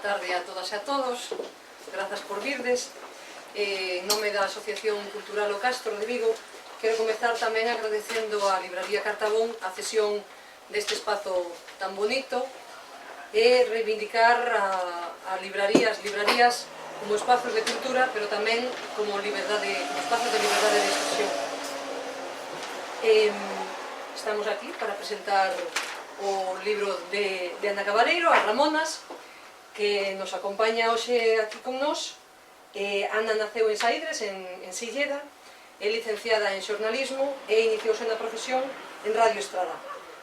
tarde a todas e a todos. Grazas por virdes. En nome da Asociación Cultural O Castro de Vigo, quero comezar tamén agradecendo á Libraría Cartabón a cesión deste espazo tan bonito e reivindicar a librarías como espazos de cultura, pero tamén como espazos de liberdade de expresión. Estamos aquí para presentar o libro de Ana Cabaleiro, As Ramonas, que nos acompaña hoxe aquí con nós. Ana naceu en Saídres, en Silleda, é licenciada en xornalismo e iniciouse na profesión en Radio Estrada.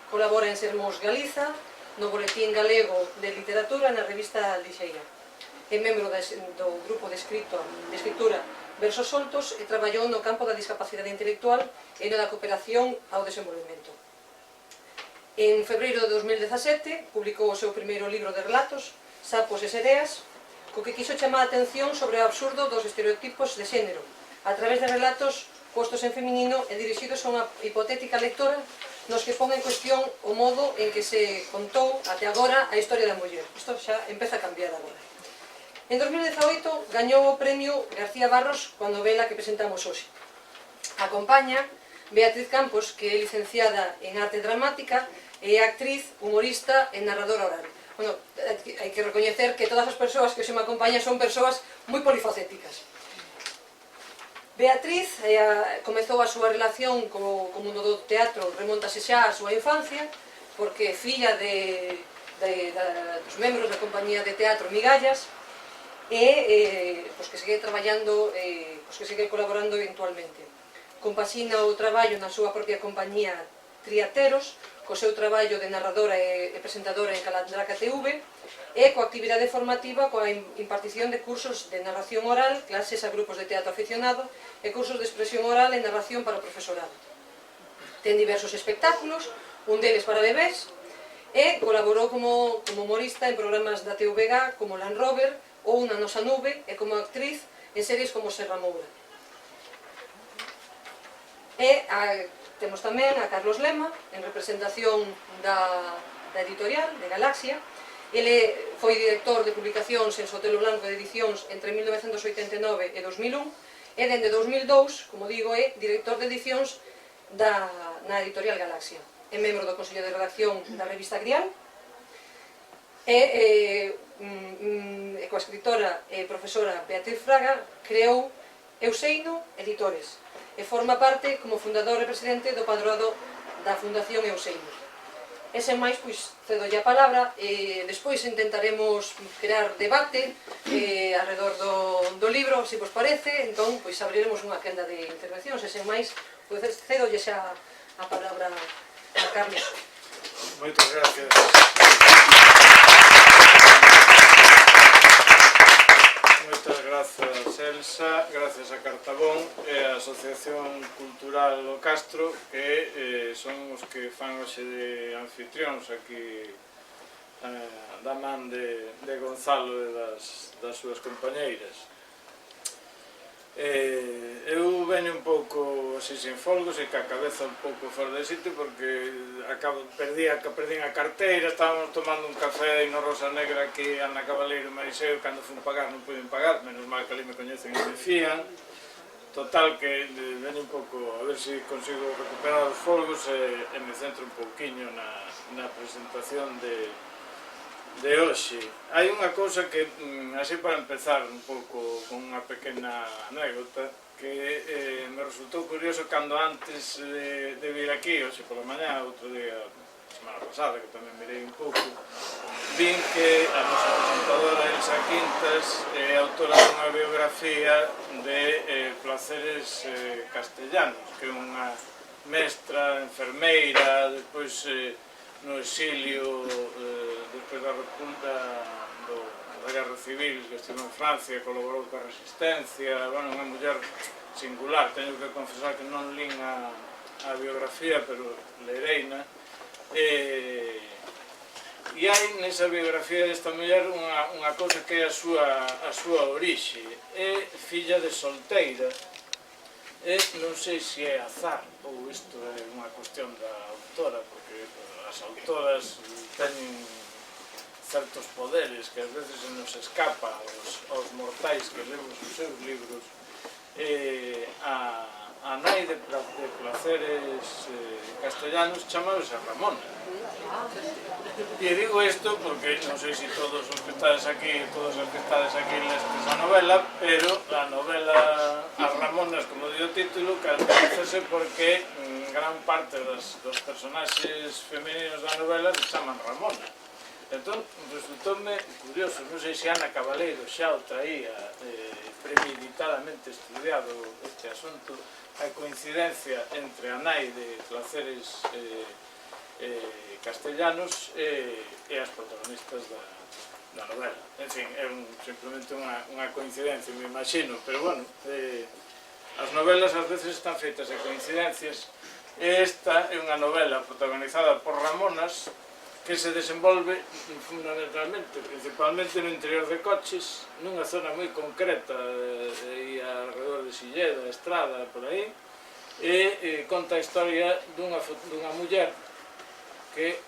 Colabora en Sermos Galiza, no Boletín Galego de Literatura, na revista Lixeira. É membro do grupo de escritura Versos Soltos e traballou no campo da discapacidade intelectual e no da cooperación ao desenvolvemento. En febreiro de 2017 publicou o seu primeiro libro de relatos, Sapos e Sereas, co que quiso chamar a atención sobre o absurdo dos estereotipos de xénero, a través de relatos postos en feminino e dirixidos a unha hipotética lectora nos que pon en cuestión o modo en que se contou até agora a historia da muller. Isto xa empeza a cambiar agora. En 2018 gañou o premio García Barros coa novela que presentamos hoxe. Acompaña Beatriz Campos, que é licenciada en arte dramática e é actriz, humorista e narradora oral. Bueno, hai que recoñecer que todas as persoas que se me acompañan son persoas moi polifacéticas. Beatriz comezou a súa relación co mundo do teatro, remontase xa a súa infancia, porque é filla dos membros da compañía de teatro Migallas, e que segue traballando, que segue colaborando eventualmente. Compaxina o traballo na súa propia compañía Triateros, co seu traballo de narradora e presentadora en Calandraca TV, e coa actividade formativa coa impartición de cursos de narración oral, clases a grupos de teatro aficionado e cursos de expresión oral e narración para o profesorado. Ten diversos espectáculos, un deles para bebés, e colaborou como humorista en programas da TVG como Land Rover ou Na Nosa Nube e como actriz en series como Serra Moura. Temos tamén a Carlos Lema, en representación da editorial, de Galaxia. Ele foi director de publicacións en Sotelo Blanco de Edicións entre 1989 e 2001 e dende 2002, como digo, é director de edicións na editorial Galaxia. É membro do Consello de Redacción da revista Grial e coa escritora e profesora Beatriz Fraga creou Euseino Editores e forma parte como fundador e presidente do padroado da Fundación Euseino. E sen máis, cedolle a palabra e despois intentaremos crear debate alrededor do libro, se vos parece, entón abriremos unha quenda de intervencións e sen máis, cedolle xa a palabra a Carlos. Moitas gracias. Moitas grazas, Elsa, grazas a Cartabón e a Asociación Cultural O Castro, que son os que fan hoxe de anfitrións aquí da man de Gonzalo e das súas compañeiras. Eu veño un pouco así sin folgos e ca cabeza un pouco fora de sitio porque perdín a carteira, estábamos tomando un café no Rosa Negra aquí Ana Cabaleiro e Mariseo, cando fun pagar non puiden pagar, menos mal que ali me coñecen e me fían. Total que veño un pouco a ver se consigo recuperar os folgos e me centro un pouquiño na presentación de hoxe. Hai unha cousa que, así para empezar un pouco con unha pequena anécdota, que me resultou curioso cando antes de vir aquí, hoxe pola mañá, outro día, semana pasada, que tamén mirei un pouco, vin que a nosa presentadora Elsa Quintas é autora dunha biografía de Placeres Castellanos, que é unha mestra, enfermeira, despois no exilio despois da Guerra Civil, que estive en Francia, colaborou coa Resistencia, unha muller singular. Teño que confesar que non lín a biografía, pero lereina. E hai nesa biografía desta muller unha cousa que é a súa orixe. É filla de solteira, e non sei se é azar ou isto é unha cuestión da autora, porque as autoras teñen certos poderes que ás veces se nos escapa aos mortais que lemos os seus libros, a nai de Placeres Castellanos chamábase Ramona. E digo isto porque non sei se todos os que estades aquí, todos os que estades aquí lestes a novela, pero a novela As Ramonas, como di o título, caracterízase porque gran parte dos personaxes femeninos da novela se chaman Ramona. Entón, resultoume curioso, non sei se Ana Cabaleiro xa o traía premeditadamente estudiado este asunto, a coincidencia entre a nai de Placeres Castellanos e as protagonistas da novela. En fin, é simplemente unha coincidencia, me imagino, pero bueno, as novelas ás veces están feitas de coincidencias, e esta é unha novela protagonizada por Ramonas que se desenvolve fundamentalmente, principalmente no interior de Coches, nunha zona moi concreta, aí alrededor de Silleda, Estrada, por aí, e conta a historia dunha muller que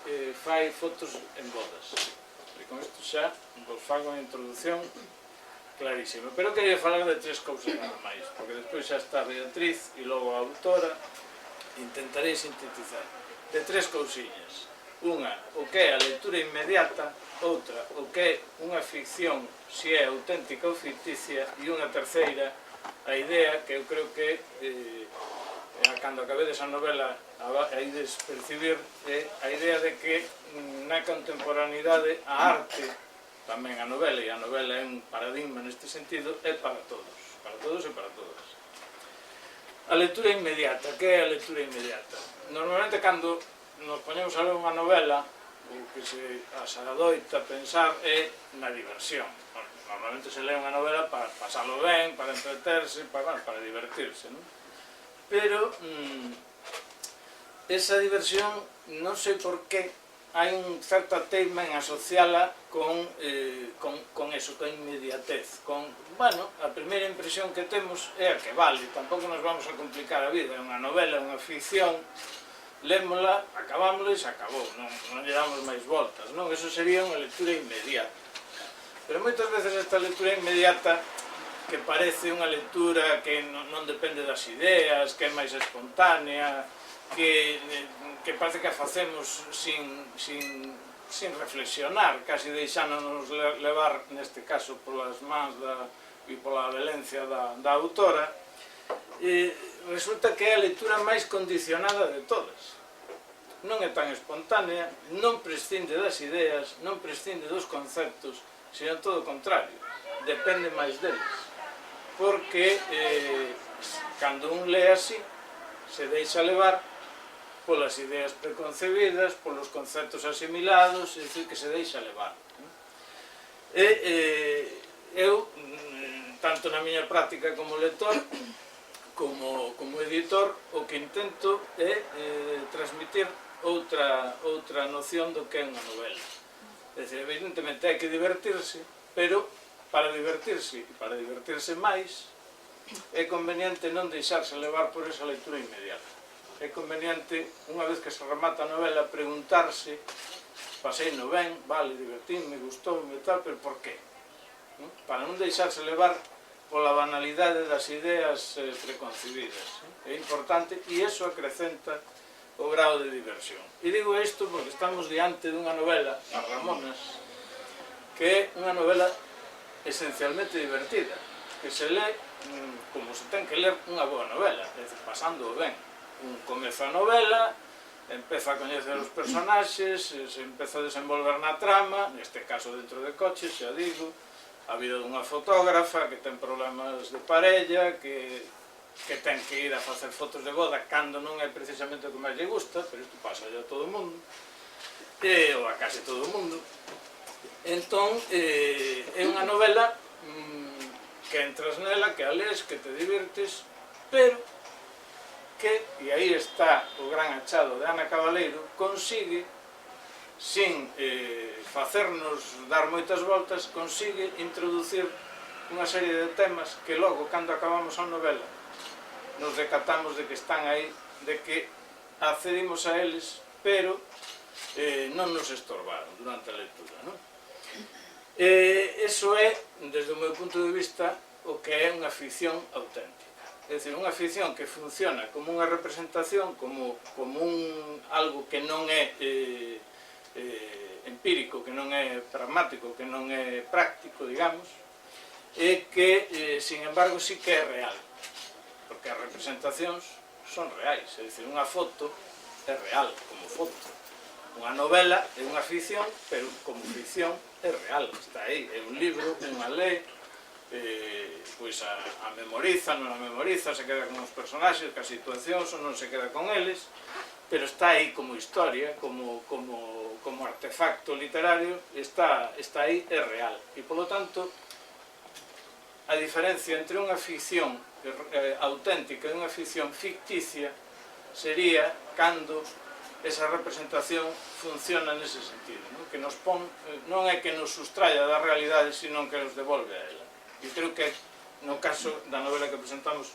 fai fotos en bodas. E con isto xa vos fago unha introducción clarísima. Pero quería falar de tres cousas nada máis, porque despois xa está Beatriz e logo a autora. Intentarei sintetizar de tres cousiñas. Unha, o que é a lectura inmediata; outra, o que é unha ficción, se é auténtica ou ficticia; e unha terceira, a idea que eu creo que cando acabedes a novela a ides percibir, é a idea de que na contemporaneidade a arte, tamén a novela, e a novela é un paradigma neste sentido, é para todos e para todas. A lectura inmediata, que é a lectura inmediata? Normalmente cando nos poñemos a ler unha novela, o que se adoita pensar é na diversión. Normalmente se lee unha novela para pasalo ben, para entreterse, para divertirse, non? Pero esa diversión, non sei por qué, hai un certa teima en asociala con eso, con inmediatez, bueno, a primeira impresión que temos é a que vale, tampouco nos vamos a complicar a vida, é unha novela, unha ficción, lémola, acabámola e se acabou, non lle damos máis voltas, non? Eso sería unha lectura inmediata. Pero moitas veces esta lectura inmediata, que parece unha lectura que non depende das ideas, que é máis espontánea, que parece que a facemos sin reflexionar, casi deixándonos levar, neste caso, polas mans e pola velencia da autora, resulta que é a lectura máis condicionada de todas. Non é tan espontánea, non prescinde das ideas, non prescinde dos conceptos, sino todo o contrario, depende máis deles. Porque cando un lee así, se deixa levar polas ideas preconcebidas, polos conceptos asimilados, é dicir, que se deixa levar. Eu, tanto na miña práctica como lector, como editor, o que intento é transmitir outra noción do que é unha novela. É dicir, evidentemente hai que divertirse, pero para divertirse e para divertirse máis é conveniente non deixarse levar por esa lectura inmediata. É conveniente, unha vez que se remata a novela, preguntarse: paseino ben, vale, divertínme, gustoume e tal, pero por qué? Para non deixarse levar pola banalidade das ideas preconcebidas. É importante, e iso acrecenta o grau de diversión. E digo isto porque estamos diante dunha novela, As Ramonas, que é unha novela esencialmente divertida, que se lee como se ten que ler unha boa novela, é dicir, pasando ben. Comeza a novela, empeza a coñecer os personaxes, se empeza a desenvolver na trama, neste caso dentro de Coches, xa digo, a vida dunha fotógrafa que ten problemas de parella, que ten que ir a facer fotos de boda cando non é precisamente o que máis lle gusta, pero isto pasa a todo o mundo, ou a case todo o mundo. Entón, é unha novela que entras nela, que a lees, que te divirtes, pero que, e aí está o gran achado de Ana Cabaleiro, consigue, sin facernos dar moitas voltas, consigue introducir unha serie de temas que logo, cando acabamos a novela, nos decatamos de que están aí, de que accedimos a eles, pero non nos estorbaron durante a lectura, non? Eso é, desde o meu punto de vista, o que é unha ficción auténtica. É dicir, unha ficción que funciona como unha representación, como algo que non é empírico, que non é pragmático, que non é práctico, digamos, e que, sin embargo, sí que é real. Porque as representacións son reais, é dicir, unha foto é real como foto. Unha novela é unha ficción, pero como ficción é real, está aí, é un libro, unha lei, pois a memoriza, non a memoriza, se queda con os personaxes, cas situacións, ou non se queda con eles, pero está aí como historia, como artefacto literario, está aí, é real. E, polo tanto, a diferencia entre unha ficción auténtica e unha ficción ficticia sería cando esa representación funciona nese sentido, que nos pon, non é que nos sustraia da realidade, sino que nos devolve a ela. E creo que no caso da novela que presentamos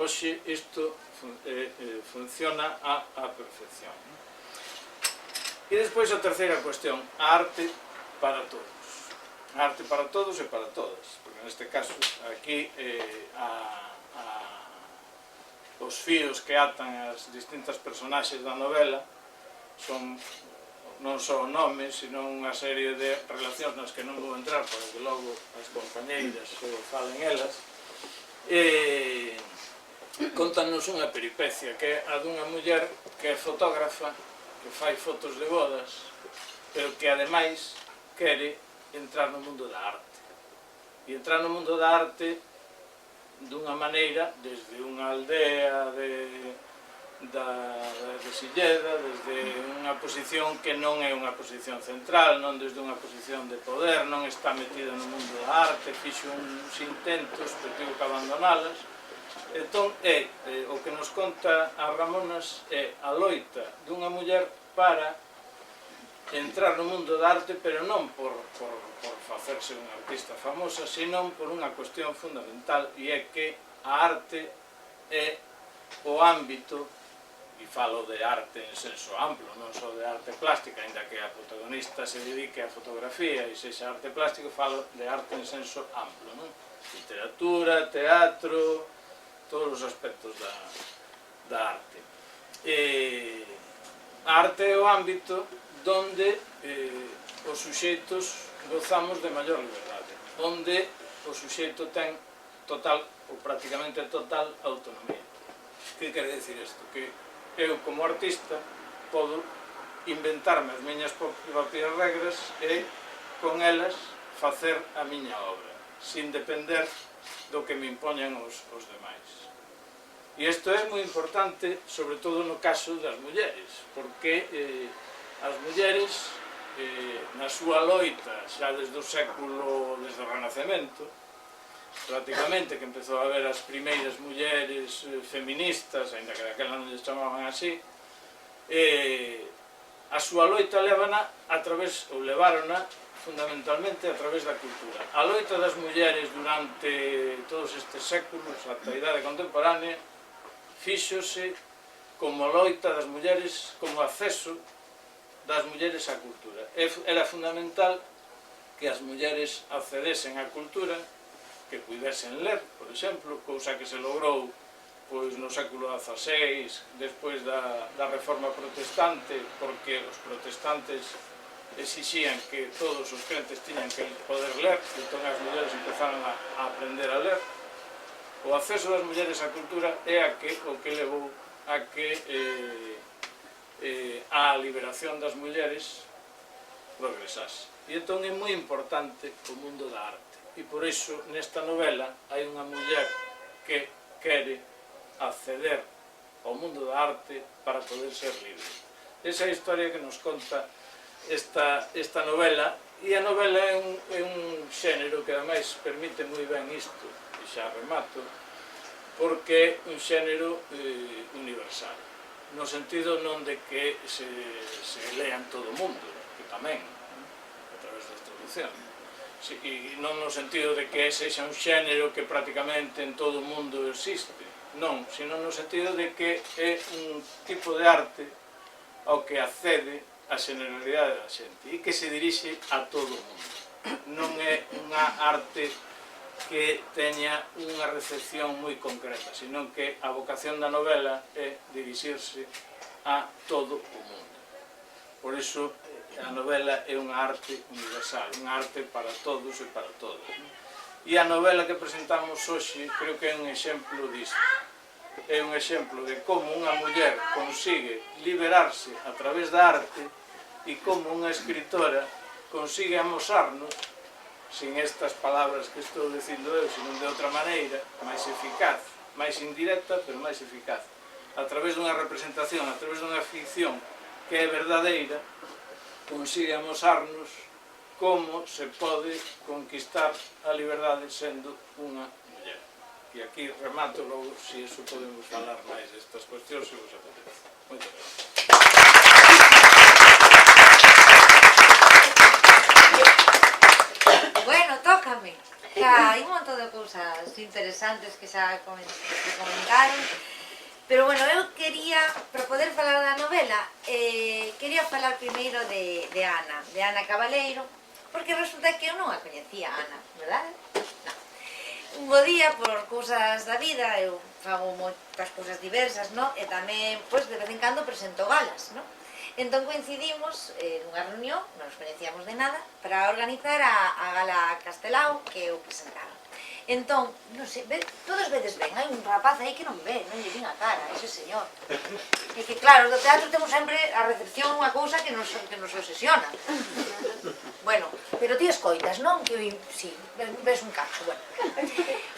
hoxe isto funciona á perfección. E despois a terceira cuestión, a arte para todos. A arte para todos e para todas, porque neste caso aquí os fíos que atan as distintas personaxes da novela son non só nomes, sino unha serie de relacións nas que non vou entrar para que logo as compañeiras falen elas. Contanos unha peripecia que é a dunha muller que é fotógrafa, que fai fotos de bodas, pero que ademais quere entrar no mundo da arte. E entrar no mundo da arte dunha maneira, desde unha aldea de Silleda, desde unha posición que non é unha posición central, non desde unha posición de poder, non está metida no mundo da arte, fixo uns intentos, pero tivo que abandonalas. Entón, o que nos conta a Ramonas é a loita dunha muller para entrar no mundo da arte, pero non por facerse unha artista famosa, senón por unha cuestión fundamental, e é que a arte é o ámbito, e falo de arte en senso amplo, non só de arte plástica, ainda que a protagonista se dedique á fotografía e sexa arte plástico, falo de arte en senso amplo, non? Literatura, teatro, todos os aspectos da arte. A arte é o ámbito onde os suxeitos gozamos de maior liberdade, onde o suxeito ten total, ou prácticamente total, autonomía. Que quere dicir isto? Que eu, como artista, podo inventarme as miñas propias regras e, con elas, facer a miña obra, sin depender do que me impoñan os demais. E isto é moi importante, sobre todo no caso das mulleres, porque as mulleres, na súa loita, xa desde o século, desde o Renacemento, prácticamente, que empezou a haber as primeiras mulleres feministas, ainda que daquela non lles chamaban así, a súa loita levana a través, ou levarona fundamentalmente a través da cultura. A loita das mulleres durante todos estes séculos, ata a idade contemporánea, fíxose como loita das mulleres, como acceso das mulleres á cultura. Era fundamental que as mulleres accedesen á cultura, que pudesen ler, por exemplo, cousa que se logrou no século XVI, despois da Reforma Protestante, porque os protestantes exixían que todos os crentes tiñan que poder ler, entón as mulleres empezaron a aprender a ler. O acceso das mulleres á cultura é o que levou a que a liberación das mulleres progresase. E entón é moi importante o mundo da arte. E por iso, nesta novela, hai unha muller que quere acceder ao mundo da arte para poder ser libre. Esa é a historia que nos conta esta novela, e a novela é un xénero que ademais permite moi ben isto, e xa remato, porque é un xénero universal, no sentido non de que se lea en todo o mundo, que tamén, a través da traducción, e non no sentido de que sexa un xénero que prácticamente en todo o mundo existe, non, sino no sentido de que é un tipo de arte ao que accede a generalidade da xente e que se dirixe a todo o mundo. non é unha arte que teña unha recepción moi concreta, senón que a vocación da novela é dirixirse a todo o mundo. Por iso, a novela é unha arte universal, unha arte para todos e para todas. E a novela que presentamos hoxe creo que é un exemplo disto. É un exemplo de como unha muller consigue liberarse a través da arte e como unha escritora consigue amosarnos, sin estas palabras que estou dicindo eu, senón de outra maneira, máis eficaz, máis indirecta, pero máis eficaz, a través dunha representación, a través dunha ficción que é verdadeira, consigue amosarnos como se pode conquistar a liberdade sendo unha muller. E aquí remato logo, se iso podemos falar máis destas cuestións, se vos apetece. Moitas gracias. Bueno, tócame. Hai un montón de cousas interesantes que xa comentaron. Pero bueno, eu quería, para poder falar da novela, quería falar primeiro de Ana Cabaleiro, porque resulta que eu non a coñecía, Ana, verdade? Non. Un bo día, por cousas da vida, eu fago moitas cousas diversas, non? E tamén, pois, de vez en cando presento galas, non? Entón coincidimos nunha reunión, non nos coñecíamos de nada, para organizar a gala Castelao que eu presentaba. Entón, non sei, todos vedes ben, hai un rapaz aí que non ve, non lle vin a cara, ese señor. E que claro, do teatro temos sempre a recepción unha cousa que nos obsesiona. Bueno, pero ti escoitas, non? Que si, ves un cacho, bueno.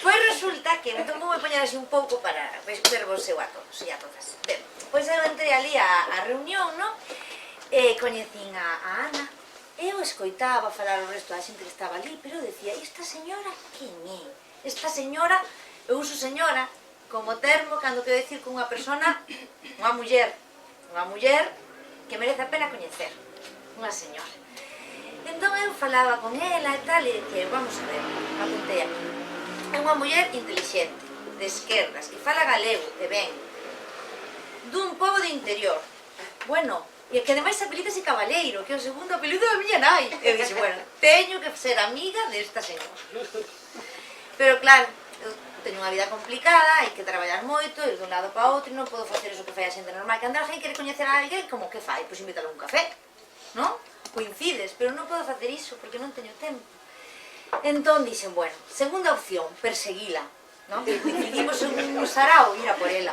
Pois resulta que, entón vou me poñer así un pouco para ver vos eu a todos e a todas. Ben, pois eu entrei ali a reunión, non? E coñecín a Ana. Eu escoitaba falar o resto da xente que estaba ali, pero eu decía, esta señora quen é? Esta señora, eu uso señora como termo cando quero decir que unha persona, unha muller que merece a pena coñecer, unha señora. Entón eu falaba con ela e tal, e dicía, vamos a ver, apuntei aquí. É unha muller intelixente, de esquerdas, que fala galego, e ben, dun pobo de interior. Bueno, e que ademais apelídase Cabaleiro, que é o segundo apelido da miña nai. Eu dixo, bueno, teño que ser amiga desta señora. Pero claro, eu teño unha vida complicada, hai que traballar moito, ir dun lado para outro, e non podo facer iso que fai a xente normal, que anda alguén quere coñecer a alguén, como que fai? Pois invítalo a un café, non? Coincides, pero non podo facer iso, porque non teño tempo. Entón dixen, bueno, segunda opción, perseguila. Non? Decidimos en un sarao ir a por ela.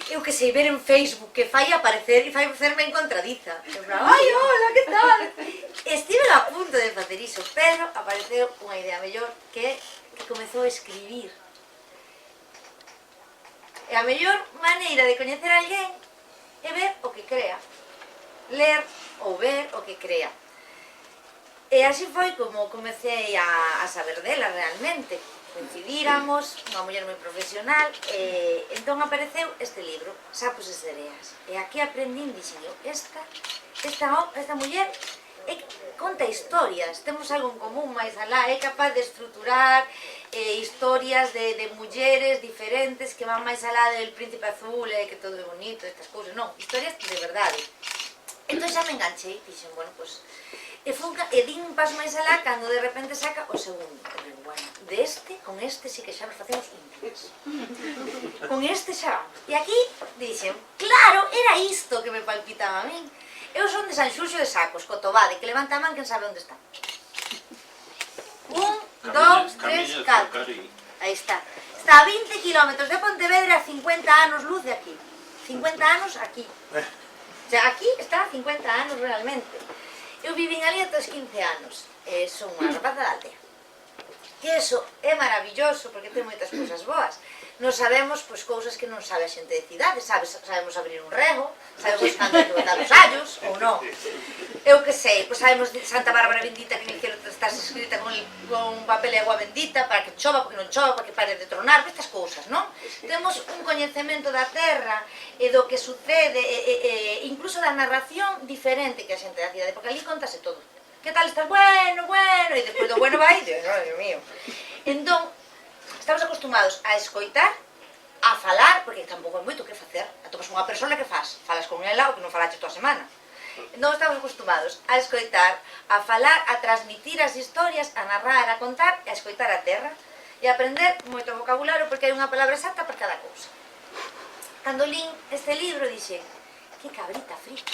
Eu que sei, ver en Facebook que fai aparecer e fai facerme encontradiza. En plan, ai, hola, que tal? Estive a punto de facer iso, pero apareceu unha idea mellor que comezou a escribir. E a mellor maneira de coñecer a alguén é ver o que crea. Ler ou ver o que crea. E así foi como comecei a saber dela realmente. Coincidíramos, unha muller moi profesional, e entón apareceu este libro, Sapos e Sereas. E aquí aprendín, dixen eu, esta muller conta historias, temos algo en común máis alá, é capaz de estruturar historias de mulleres diferentes que van máis alá del príncipe azul, que todo é bonito, estas cousas, non, historias de verdade. Entón xa me enganchei, dixen, bueno, pois... E din un paso máis alá cando de repente saca o segundo. Bueno, con este sí que xa nos facemos íntimas. Con este xa. E aquí dixen, claro, era isto que me palpitaba a min. Eu son de San Xurxo de Sacos, Cotobade, que levanta a man quen sabe onde está. 1, 2, 3, 4. Aí está. Está a 20 km de Pontevedra, a 50 anos luz de aquí. 50 anos aquí. O sea, aquí está a 50 anos realmente. Eu vivín ali ata os 15 anos, son unha rapaza da aldea. E iso é maravilloso, porque ten moitas cousas boas. Nos sabemos cousas que non sabe a xente de cidade, sabemos abrir un rego, sabemos cando hai que botar os allos, ou non. Eu que sei, sabemos de Santa Bárbara Bendita, que en el cielo estás escrita con papel e agua bendita, para que chova, porque non chova, para que pare de tronar, estas cousas, non? Temos un coñecemento da terra e do que sucede, incluso da narración diferente que a xente da cidade, porque ali contase todo. Que tal estás? Bueno, bueno, e despois do bueno vai, Dios mío. Entón, estamos acostumados a escoitar, a falar, porque tampouco hai moito que facer. Atopas unha persona que faz, falas con ela o que non falaches toda a semana. Non estamos acostumados a escoitar, a falar, a transmitir as historias, a narrar, a contar e a escoitar a terra e a aprender moito vocabulario porque hai unha palabra exacta para cada cousa. Cando lín este libro dixen, que cabrita frita.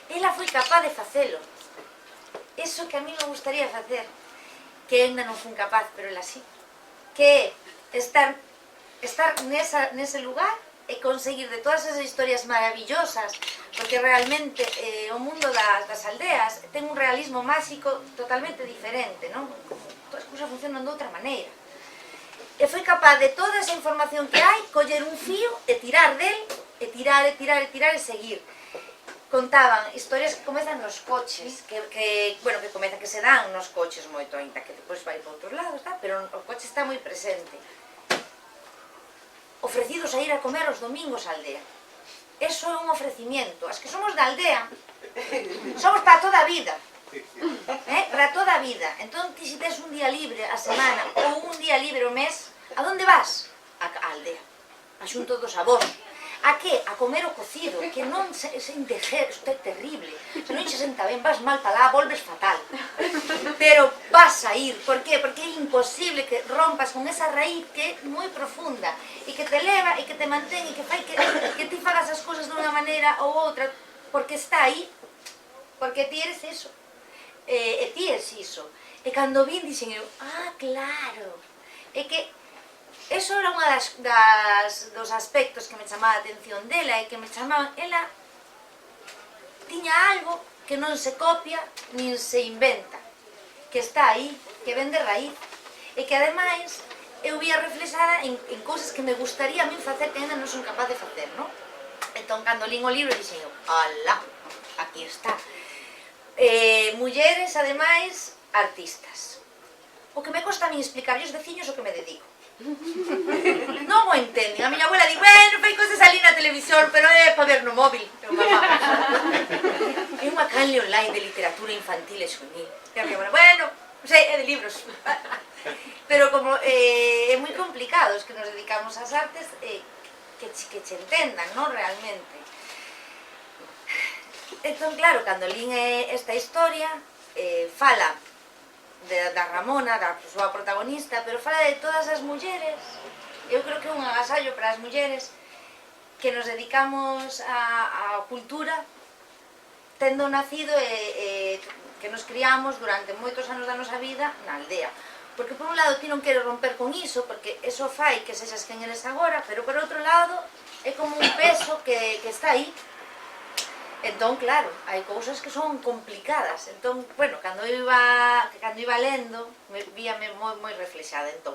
Ela foi capaz de facelo. Eso que a mí me gustaría facer, que ainda non fun capaz, pero ela sí. Que é estar nese lugar e conseguir de todas esas historias maravillosas, porque realmente o mundo das aldeas ten un realismo máxico totalmente diferente, non? As cousas funcionan de outra maneira. E foi capaz de toda esa información que hai, coller un fío e tirar del, e tirar, e tirar, e tirar, e seguir. Contaban historias que comezan nos coches, que comezan, que se dan nos coches moito, ainda que depois vai para outros lados, pero o coche está moi presente. Ofrecidos a ir a comer os domingos á aldea. Eso é un ofrecimiento. As que somos da aldea, somos para toda a vida. Para toda a vida. Entón, ti se tes un día libre a semana ou un día libre o mes, a onde vas? A aldea. A xunto dos avós. A que? A comer o cocido, que non se entejer, isto é terrible. Se non se senta ben, vas mal para lá, volves fatal. Pero vas a ir, por qué? Porque é imposible que rompas con esa raíz que é moi profunda e que te leva e que te mantén e que fai que ti fagas as cousas dunha maneira ou outra, porque está aí, porque ti eres eso. E ti es iso. E cando vin, dixen eu, claro, é que eso era unha dos aspectos que me chamaba a atención dela e que me chamaban, ela tiña algo que non se copia nin se inventa, que está aí, que ven de raíz e que ademais eu vía reflexada en cousas que me gustaría a mí facer que ainda non son capaz de facer, non? Entón, cando lín o libro, dixen eu, alá, aquí está. Mulleres, ademais, artistas. O que me costa a mí explicar aos veciños o que me dedico. Non o entenden. A miña abuela di, bueno, fai cousas ali na televisión, pero é para ver no móvil. É unha canle online de literatura infantil e xuvenil. E a miña abuela, bueno, sei, é de libros. Pero como é moi complicado os que nos dedicamos ás artes, que che entendan, non, realmente. Entón, claro, cando lín esta historia, fala da Ramona, da súa protagonista, pero fala de todas as mulleres. Eu creo que é un agasallo para as mulleres que nos dedicamos á cultura, tendo nacido e que nos criamos durante moitos anos da nosa vida na aldea. Porque por un lado ti non queres romper con iso, porque eso fai que sexas quen eres agora, pero por outro lado é como un peso que está aí. Entón, claro, hai cousas que son complicadas. Entón, bueno, cando iba lendo, víame moi reflexada. Entón,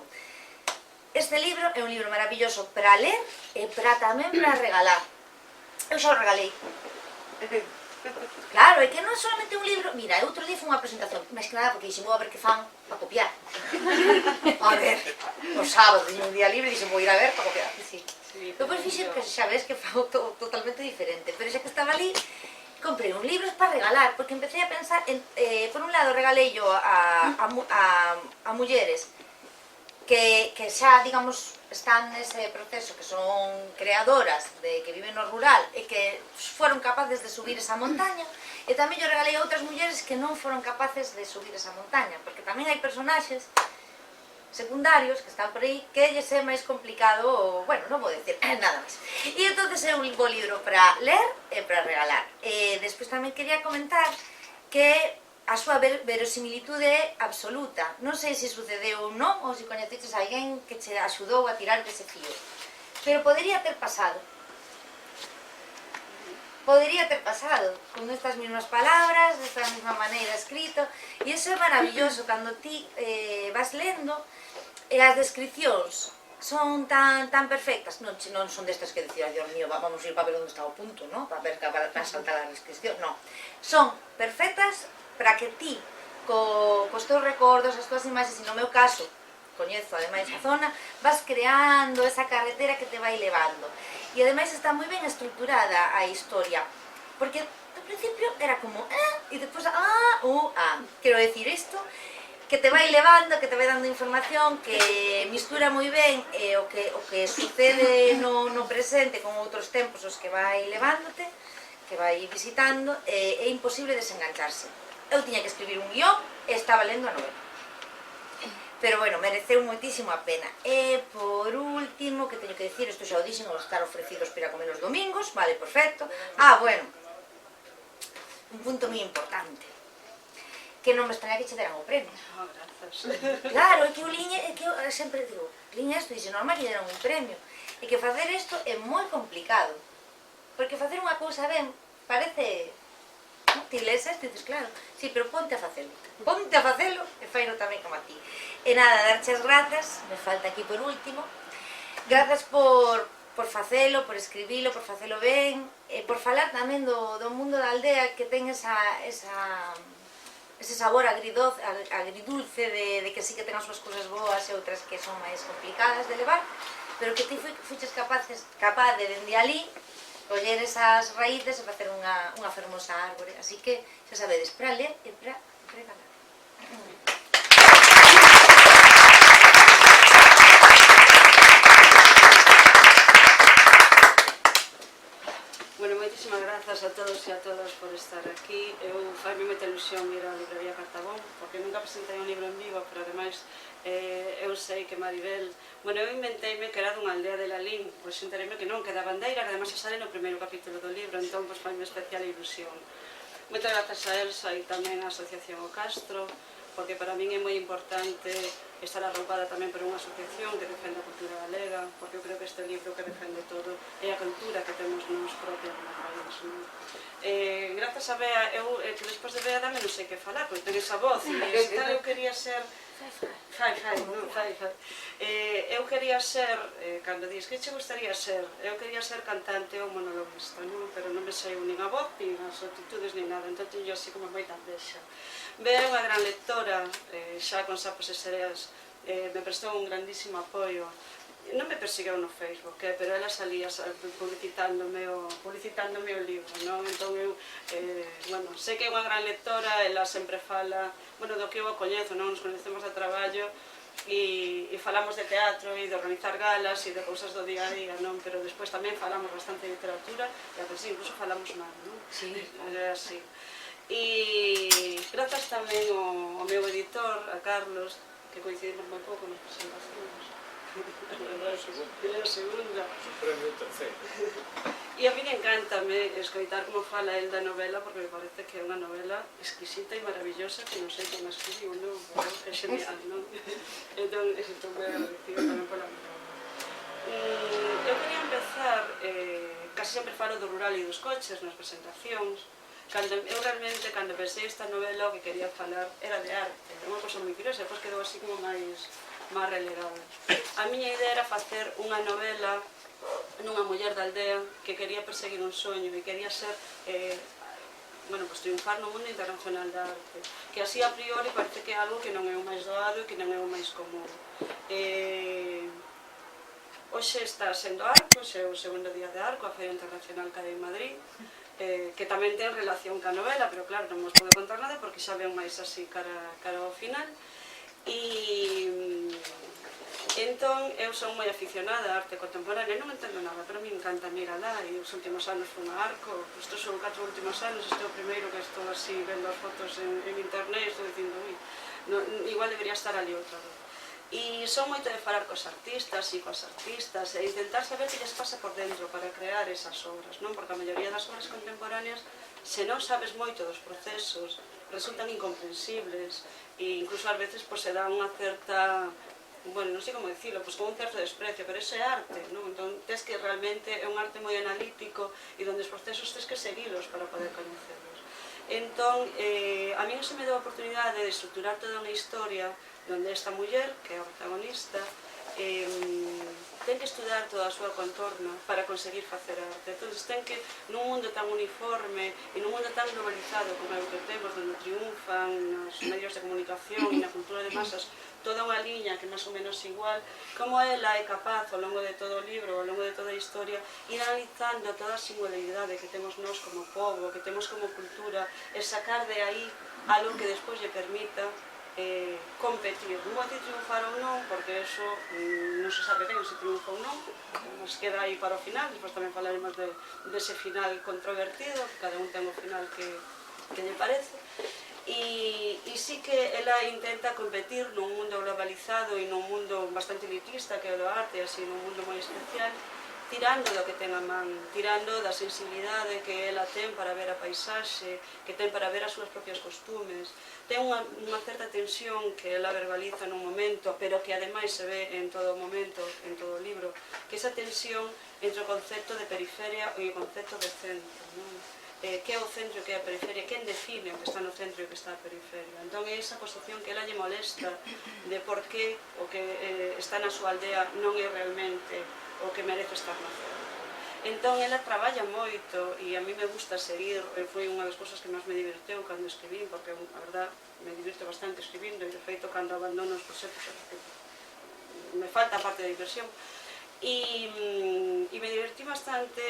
este libro é un libro maravilloso para ler e tamén para regalar. Eu xa o regalei. Claro, é que non é solamente un libro. Mira, outro día foi unha presentación, máis que nada porque dixen, vou a ver que fan para copiar. A ver, o sábado, un día libre, dixen, vou ir a ver para copiar. Depois fixen que xa ves que foi totalmente diferente, pero xa que estaba ali, comprei uns libros para regalar, porque empecé a pensar, por un lado regalei yo a mulleres que xa, digamos, están nese proceso, que son creadoras, que viven no rural e que foron capaces de subir esa montaña, e tamén yo regalei a outras mulleres que non foron capaces de subir esa montaña, porque tamén hai personaxes secundarios que están por aí que lles é máis complicado, bueno, non vou decir nada máis. E entonces é un bo libro para ler e para regalar. Despois tamén quería comentar que a súa verosimilitude é absoluta. Non sei se sucedeu ou non, ou se coñeceches a alguén que che axudou a tirar dese fío. Pero podería ter pasado. Podría ter pasado, con estas mismas palabras, desta mesma maneira escrito, e iso é maravilloso, cando ti vas lendo, e as descripcións son tan perfectas, non son destas que decías, Dios mío, vamos a ir para ver onde está o punto, non? Para ver, para saltar a descripción, non. Son perfectas para que ti, cos teus recordos, as tuas imaxes, e no meu caso, coñezo ademais a zona, vas creando esa carretera que te vai levando. E ademais está moi ben estructurada a historia, porque ao principio era como e depois quero decir isto, que te vai levando, que te vai dando información, que mistura moi ben o que sucede no presente con outros tempos os que vai levándote, que vai visitando, é imposible desengancharse. Eu tiña que escribir un guión e estaba lendo a novela. Pero bueno, mereceu moitísimo a pena. E por último, que teño que dicir, isto xa o dixen, os estar ofrecidos para comer os domingos, vale, perfecto. Bueno, un punto moi importante, que non me extraña que che deran o premio. Grazas. Claro, é que eu liñe, é que eu sempre digo, liñe isto e dixe, normal que lle deran un premio. E que facer isto é moi complicado, porque facer unha cousa ben parece... Ti lees isto e dices, claro, sí, pero ponte a facelo. Ponte a facelo e faino tamén como a ti. E nada, darche as grazas, me falta aquí por último. Grazas por facelo, por escribilo, por facelo ben, e por falar tamén do mundo da aldea que ten ese sabor agridulce de que sí que ten as súas cousas boas e outras que son máis complicadas de levar, pero que ti fuches capaz de dende ali coller esas raíces e facer unha fermosa árbore. Así que, xa sabedes, para ler e para regalar. Bueno, moitísimas grazas a todos e a todas por estar aquí. Eu faime moita ilusión ir á librería Cartabón, porque nunca presentei un libro en vivo, pero ademais eu sei que Maribel... Bueno, eu inventeime que era dunha aldea de Lalín, pois entereime que non, que da Bandeira, que ademais xa sale no primeiro capítulo do libro, entón pois faime especial ilusión. Moitas grazas a Elsa e tamén a Asociación O Castro, porque para min é moi importante estar arroupada tamén por unha asociación que defende a cultura galega, porque eu creo que este libro que defende todo é a cultura que temos nos propia no país. Grazas a Bea, eu que despois de Bea dame non sei que falar, porque ten esa voz, e eu quería ser... Eu quería ser, cando dis, que che gustaría ser? Eu quería ser cantante ou monologuista, non? Pero non me sei nin a voz, nin as actitudes, nin nada, entón teño así como moita envexa. Bea é unha gran lectora, xa con Sapos e Sereas, me prestou un grandísimo apoio. Non me persigueu no Facebook, pero ela salía publicitándome o libro, non? Entón eu, bueno, sei que é unha gran lectora, ela sempre fala, bueno, do que eu a coñezo, non? Nos coñecemos de traballo e falamos de teatro e de organizar galas e de cousas do día a día, non? Pero despois tamén falamos bastante de literatura e a veces incluso falamos mal, non? Sí. É así. E grazas tamén ao meu editor, a Carlos, que coincidimos moi pouco nas presentacións. É a segunda. Premio terceiro. E a mí encántame escoitar como fala el da novela, porque me parece que é unha novela exquisita e maravillosa que non sei como escribiu, non? É genial, non? Entón, estou moi agradecido tamén pola novela. Eu quería empezar, casi sempre falo do rural e dos coches nas presentacións. Eu realmente, cando pensei esta novela, o que quería falar era de arte. É unha cosa moi curiosa, depois quedou así como máis relegada. A miña idea era facer unha novela nunha muller da aldea que quería perseguir un soño e quería ser, bueno, pues triunfar no mundo internacional da arte, que así a priori parece que é algo que non é o máis doado e que non é o máis común. Hoxe está sendo Arco, é o segundo día de Arco, a Feira Internacional que hai en Madrid, que tamén ten relación ca novela, pero claro, non vos podo contar nada porque xa ven máis así cara ao final. E entón eu son moi aficionada á arte contemporánea, non entendo nada, pero me encanta mirala, e os últimos anos fui a Arco, estes son 4 últimos anos, este é o primeiro que estou así vendo as fotos en internet, estou dicindo, igual debería estar ali outra vez. E son moito de falar cos artistas e coas artistas e intentar saber que lles pasa por dentro para crear esas obras, non? Porque a maioría das obras contemporáneas, se non sabes moito dos procesos, resultan incomprensibles e incluso ás veces se dá unha certa, bueno, non sei como dicilo, con un certo desprecio, pero ese é arte, non? Entón, tes que realmente é un arte moi analítico e onde os procesos tes que seguilos para poder coñecerlos. Entón, a mí non se me deu a oportunidade de estruturar toda unha historia onde esta muller, que é a protagonista, ten que estudar toda a súa contorna para conseguir facer arte. Entón, ten que, nun mundo tan uniforme e nun mundo tan globalizado como é o que temos, onde triunfan nos medios de comunicación e na cultura de masas toda unha liña que é máis ou menos igual, como ela é capaz ao longo de todo o libro, ao longo de toda a historia, ir analizando toda a singularidade que temos nós como povo, que temos como cultura, e sacar de aí algo que despois lle permita competir. Non vou dicir triunfar ou non, porque eso non se sabe ben se triunfa ou non, nos queda aí para o final, despois tamén falaremos dese final controvertido, que cada un ten o final que lle parece. E sí que ela intenta competir nun mundo globalizado e nun mundo bastante elitista que é o do arte, así nun mundo moi especial, tirando do que ten a man, tirando da sensibilidade que ela ten para ver a paisaxe, que ten para ver as súas propias costumes. Ten unha certa tensión que ela verbaliza nun momento, pero que ademais se ve en todo o momento, en todo o libro, que esa tensión entre o concepto de periferia e o concepto de centro, non? Que é o centro e que é a periferia, quen define o que está no centro e o que está na periferia. Entón é esa posición que ela lle molesta de por que o que está na súa aldea non é realmente o que merece estar no centro. Entón ela traballa moito e a mí me gusta seguir, foi unha das cousas que máis me diverteu cando escribín, porque a verdad me divirto bastante escribindo e de feito cando abandono os proxectos me falta parte de diversión. E me divertí bastante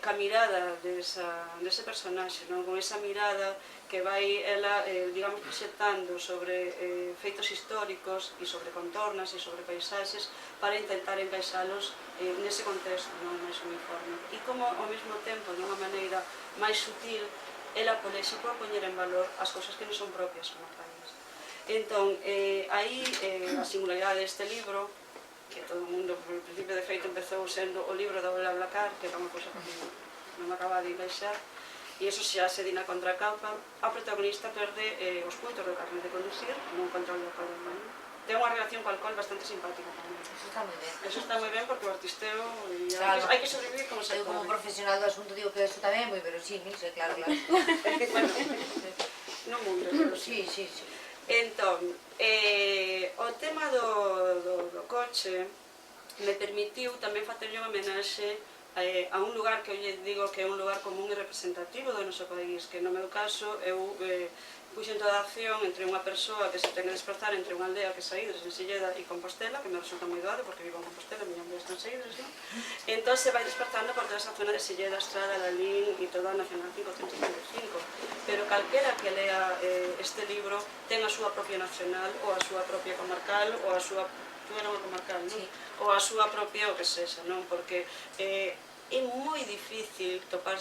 ca mirada dese personaxe, con esa mirada que vai ela, digamos, proxectando sobre feitos históricos e sobre contornas e sobre paisaxes para intentar encaixalos nese contexto máis uniforme. E como ao mesmo tempo, de unha maneira máis sutil, ela polexe por poñer en valor as cousas que non son propias como país. Entón, aí a singularidade deste libro, que todo o mundo, por principio de feito, empezou sendo o libro da BlaBlaCar, que era unha cousa que non me acababa de encaixar, e iso xa se di na contracapa, a protagonista perde os puntos do carnet de conducir non contra o alcohol. Ten unha relación co alcohol bastante simpática tamén. Eso está moi ben. Eso está moi ben porque o artisteo Claro. hai que sobrevivir como se Eu como pode. profesional do asunto digo que eso tamén é moi verosímil, sí, claro, claro. Bueno, non mundo, pero Sí, sí, sí. Entón, o tema do coche me permitiu tamén facerlle unha homenaxe a un lugar que eu lle digo que é un lugar común e representativo do noso país, que no meu caso eu puxen toda a acción entre unha persoa que se ten que desplazar entre unha aldea que é Saídres, en Silleda e Compostela, que me resulta moi doado porque vivo en Compostela, a miña aldea está en Saídres, non? Entón se vai desplazando por toda esa zona de Silleda, Estrada, Lalín e toda a Nacional 555, pero calquera que lea este libro ten a súa propia nacional ou a súa propia comarcal ou a súa... tú era unha comarcal, non? Sí. Ou a súa propia o que sexa, non? Porque é moi difícil topar...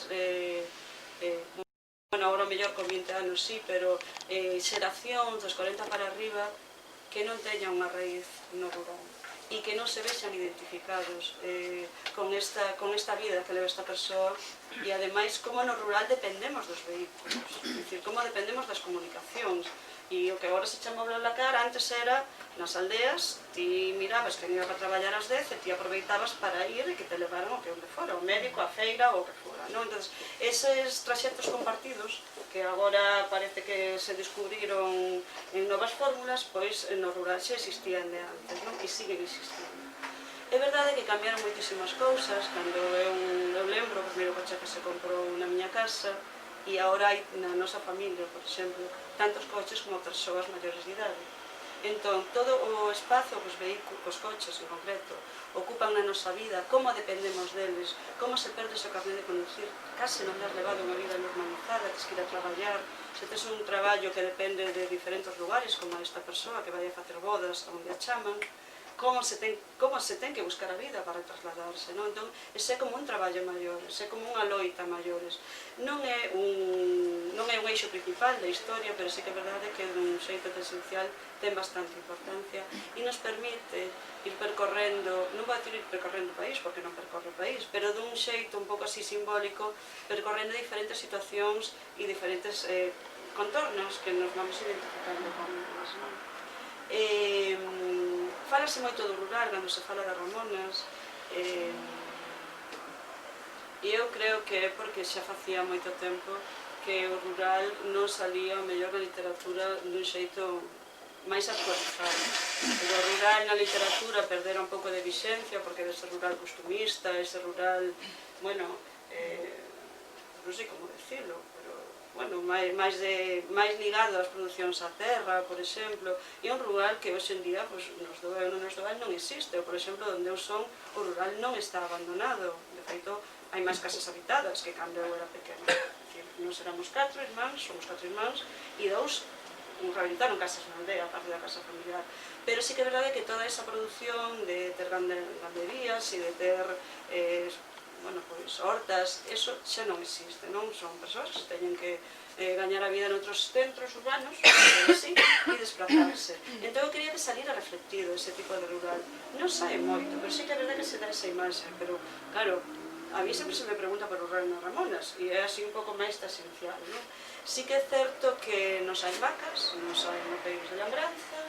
Bueno, agora mellor con 20 anos sí, pero xeracións dos 40 para arriba que non teñan unha raíz no rural e que non se vexan identificados con esta vida que leva esta persoa e ademais como no rural dependemos dos vehículos, é dicir, como dependemos das comunicacións e o que agora se chama BlaBlaCar antes era nas aldeas, ti mirabas que iba para traballar ás 10 e ti aproveitabas para ir e que te levaran o que onde fora, o médico, a feira ou o que fora, non? Entón, eses traxectos compartidos que agora parece que se descubriron en novas fórmulas, pois no rural xa existían de antes, non? E siguen existindo. É verdade que cambiaron moitísimas cousas, cando eu lembro o primeiro coche que se comprou na miña casa e agora hai na nosa familia, por exemplo, tantos coches como persoas maiores de idade. Entón, todo o espazo que os vehículos, os coches en concreto, ocupan na nosa vida, como dependemos deles, como se perde o carnet de conducir, case non has levado unha vida normalizada, tens que ir a traballar, se tes un traballo que depende de diferentes lugares, como esta persoa que vai a facer bodas onde a chaman, como se ten que buscar a vida para trasladarse, non? Entón, ese é como un traballo maior, ese é como unha loita maiores. Non é un eixo principal da historia, pero sí que é verdade que dun xeito esencial ten bastante importancia e nos permite ir percorrendo, non vou dicir ir percorrendo o país, porque non percorre o país, pero dun xeito un pouco así simbólico, percorrendo diferentes situacións e diferentes contornos que nos vamos identificando con eles, non? Fálase moito do rural cando se fala das Ramonas e eu creo que é porque xa facía moito tempo que o rural non salía mellor na literatura dun xeito máis actualizado. O rural na literatura perdera un pouco de vixencia porque ese rural costumista, ese rural, bueno, non sei como decirlo, pero bueno, máis ligado ás producións á terra, por exemplo, e un rural que hoxe en día nos doel non existe. Por exemplo, onde eu son, o rural non está abandonado. De feito, hai máis casas habitadas que cando eu era pequena. Nos éramos 4 irmáns, somos 4 irmáns, e 2 rehabilitaron casas na aldea, parte da casa familiar. Pero sí que é verdade que toda esa produción de ter ganderías e de ter hortas, eso xa non existe, non? Son persoas que teñen que gañar a vida en outros centros urbanos, así, e desplazarse. Entón eu quería que saliera reflectido ese tipo de rural. Non sae moito, pero sí que é verdade que se dá esa imaxe, pero, claro, a mí sempre se me pregunta por o rural nas Ramonas, e é así un pouco máis esencial, non? Sí que é certo que non saen vacas, non saen moteiros de lambranza,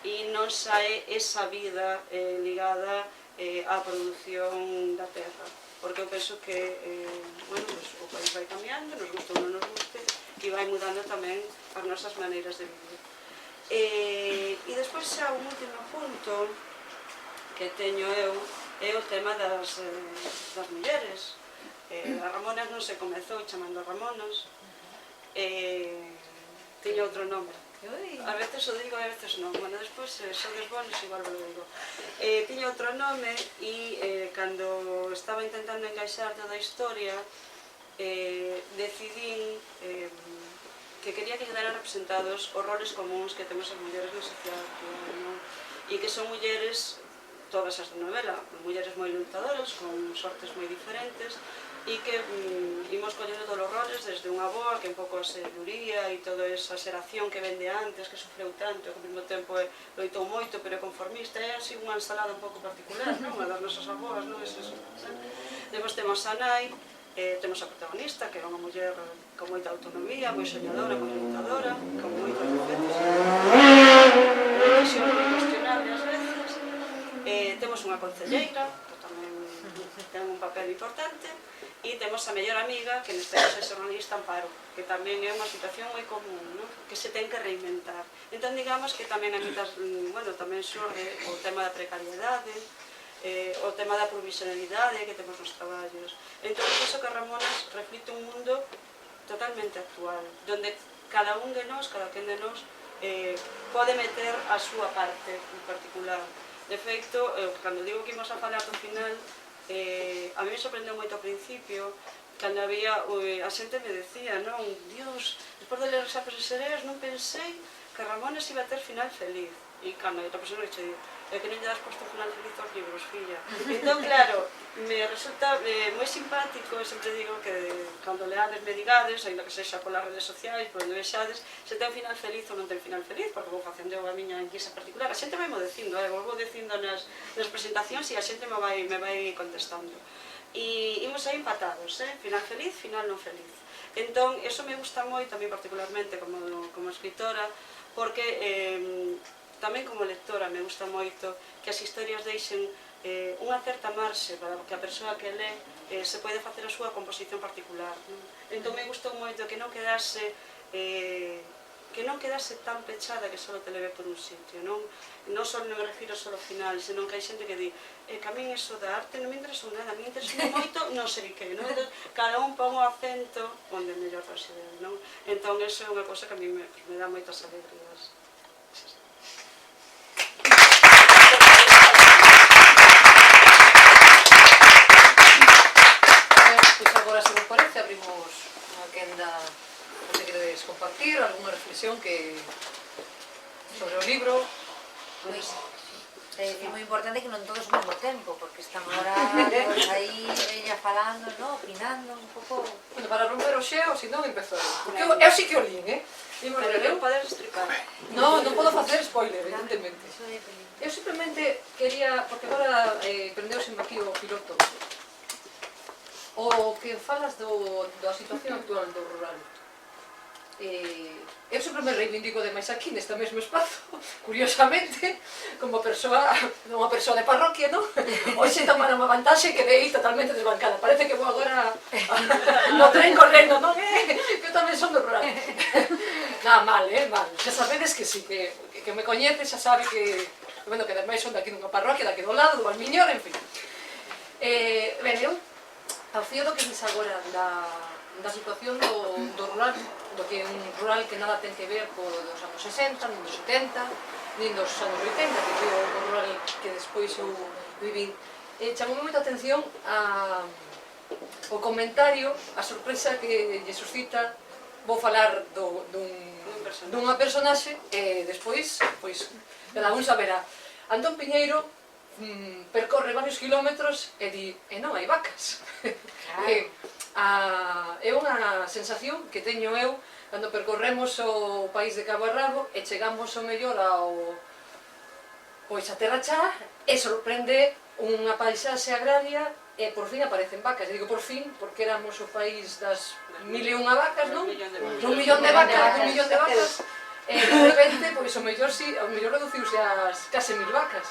e non sae esa vida ligada á produción da terra, porque eu penso que o país vai cambiando, nos guste ou non nos guste, e vai mudando tamén as nosas maneiras de vivir. E despois xa un último punto que teño eu é o tema das mulleres. A Ramonas non se comezou chamando Ramonas, tiña outro nome. A veces o digo e a veces non. Bueno, despois, sodes bonos, igual vos lo digo. Tiña outro nome e cando estaba intentando encaixar toda a historia, decidín que quería que quedaran representados os roles comuns que temos as mulleres na sociedade actual, non? E que son mulleres, todas as da novela, mulleres moi lutadoras, con sortes moi diferentes, e que imos collendo todos os roles desde unha boa que un pouco a seduría e toda esa xeración que vende antes, que sofreu tanto, que ao mesmo tempo loitou moito, pero é conformista, é así unha ensalada un pouco particular, non? A das nosas aboas, non? Depois temos a nai, temos a protagonista, que é unha muller con moita autonomía, moi soñadora, moi lutadora, con moitos defectos, decisións moi cuestionables ás veces. Temos unha concelleira, que tamén ten un papel importante, e temos a mellor amiga, que neste caso é xornalista Amparo, que tamén é unha situación moi común, non? Que se ten que reinventar. Entón, digamos que tamén tamén xorde o tema da precariedade, o tema da provisionalidade que temos nos traballos. Entón, penso que Ramonas reflite un mundo totalmente actual, donde cada un de nós, cada quen de nós, pode meter a súa parte en particular. De feito, cando digo que imos a falar do final, a mí me sorprendeu moito ao principio, cando había, a xente me decía, non, Dios, despois de ler os Sapos e Sereas non pensei que Ramonas iba a ter final feliz. E cando outra persona che digo, é que non lle das posto final feliz aos libros, filla. Entón, claro, me resulta moi simpático, sempre digo que cando leades me digades, ainda que sexa polas redes sociais, por onde vexades, se ten final feliz ou non ten final feliz, porque vou facendo a miña enquisa particular. A xente vai mo dicindo, vou dicindo nas presentacións e a xente me vai contestando. E imos aí empatados, final feliz, final non feliz. Entón, eso me gusta moito, a mí particularmente como escritora, porque tamén como lectora me gusta moito que as historias deixen unha certa marxe para que a persoa que lé se pode facer a súa composición particular. Entón me gustou moito que non quedase tan pechada que só te leve por un sitio. Non só me refiro só ao final, senón que hai xente que di que a min iso da arte non me interesou nada, a min interesou moito non sei que, non? Cada un pon o acento onde mellor considera, non? Entón, iso é unha cosa que a mí me dá moitas alegrías. Agora, se vos parece, abrimos unha quenda onde queredes compartir algunha reflexión sobre o libro. Pois, é moi importante que non todos ao mesmo tempo, porque están ahora aí ella falando, opinando un pouco. Bueno, para romper o xeo, se non empezo eu. Porque eu sí que o lín, Pero non podes estripar. Non podo facer spoiler, evidentemente. Eu simplemente quería, porque agora prendeuseme aquí o piloto, o que falas da situación actual do rural. Eu sempre me reivindico demais aquí neste mesmo espazo, curiosamente, como unha persoa de parroquia, non? Hoxe tomaron unha vantaxe que dei totalmente desbancada. Parece que vou agora no tren correndo, non? Que eu tamén son do rural. Nada, mal, mal. Xa sabedes que sí, que me coñece, xa sabe que ademais son daqui dunha parroquia, daqui do lado, do Valmiñor, en fin. Ben, eu, ao fío do que dices agora da situación do rural, do que é un rural que nada ten que ver co dos anos 60, nin dos 70, nin dos anos 80, que foi o rural que despois eu vivín. Chamoume moita atención o comentario, a sorpresa que lle suscita, vou falar dun personaxe e despois, pois, cada un saberá. Antón Piñeiro percorre varios kilómetros e di, e non hai vacas. É unha sensación que teño eu cando percorremos o país de cabo a rabo e chegamos ao mellor pois a Terra Chá e sorprende unha paisaxe agraria e por fin aparecen vacas. E digo por fin porque éramos o país das 1001 vacas, non? Un millón de vacas. E de repente, pois o mellor reduciuse ás case 1000 vacas.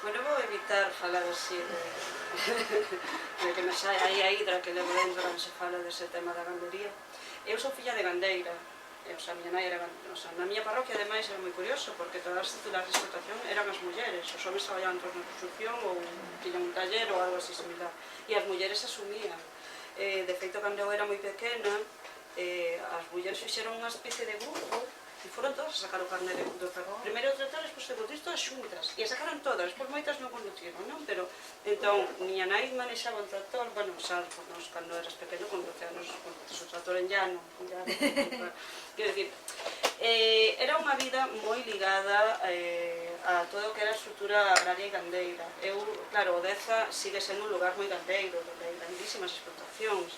Bueno, vou evitar falar así de que me sai aí a hidra que levo dentro cando se fala dese tema da gandería. Eu sou filla de gandeira, miña nai era gandeira. Na miña parroquia, ademais, era moi curioso, porque todas as titulares de explotación eran as mulleres. Os homens traballaban todos na construcción ou tiñan un taller ou algo así similar. E as mulleres asumían. De feito, cando eu era moi pequena, as mulleres fixeron unha especie de grupo e foron todas a sacar o carné do perro. Primeiro o tratar, despois de conducir todas xuntas. E a sacaron todas, despois moitas non conduciron, non? Pero, entón, miña nai manexaba un tractor, bueno, sabes, nos, cando eras pequeno, con 12 anos, conduces o tractor en llano, quero dicir, era unha vida moi ligada a todo o que era a estrutura agraria e gandeira. Eu, claro, Odeza sigue sendo un lugar moi gandeiro, donde hai grandísimas explotacións.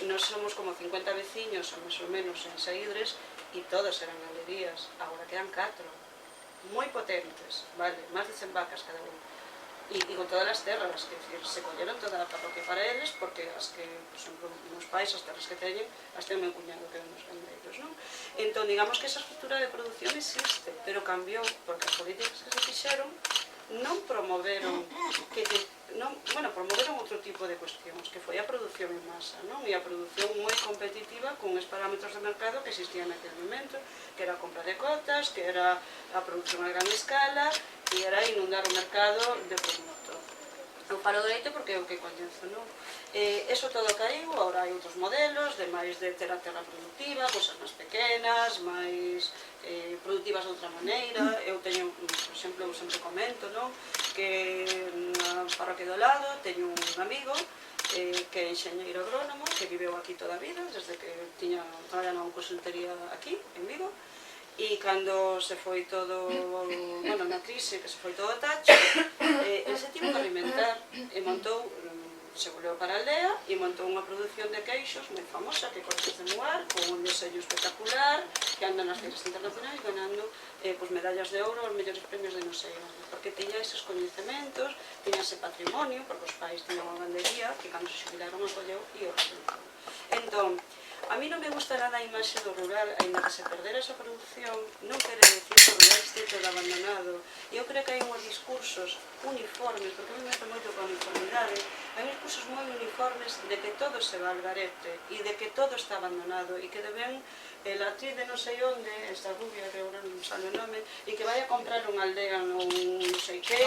Nos somos como 50 veciños, ou máis ou menos, en Saídres, e todas eran galerías. Agora quedan 4, moi potentes, vale, máis de 100 vacas cada un. E con todas as terras, que se colleron toda a parroquia para eles, porque as que, por exemplo, os pais, as terras que teñen, as ten meu cuñado que eran os gandeiros, non? Entón, digamos que esa estrutura de producción existe, pero cambiou, porque as políticas que se fixeron non promoveron promoveron outro tipo de cuestións, que foi a produción en masa, non? E a produción moi competitiva con os parámetros de mercado que existían naquele momento, que era a compra de cotas, que era a produción a gran escala, e era inundar o mercado de produto. Eu falo de leite porque é o que coñezo, non? Eso todo caíu, agora hai outros modelos de máis de ter a terra productiva, cosas máis pequenas, máis productivas de outra maneira. Eu teño, por exemplo, eu sempre comento, non? Que na parroquia do lado teño un amigo que é enxeñeiro agrónomo, que viveu aquí toda a vida, desde que tiña traballando en consultoría aquí, en Vigo, e cando se foi todo, bueno, na crise, que se foi todo tacho, el se tivo que alimentar e montou, se volveu para a aldea e montou unha produción de queixos moi famosa, que conoces de Muar, con un diseño espectacular, que anda nas feiras internacionais ganando medallas de ouro, os mellores premios de non sei onde, porque tiña eses coñecementos, tiña ese patrimonio, porque os pais tiñan unha gandería, que cando se xubilaron a colleu e o rebentou. Entón, a mí non me gusta nada a imaxe do rural, aínda que se perdera esa produción, non quere decir que o rural este todo abandonado. Eu creo que hai uns discursos uniformes, porque eu me meto moito con a uniformidade, hai uns discursos moi uniformes de que todo se va al garete e de que todo está abandonado e que deben la actriz de non sei onde, esta rubia que agora non sale o nome, e que vai a comprar unha aldea non sei que,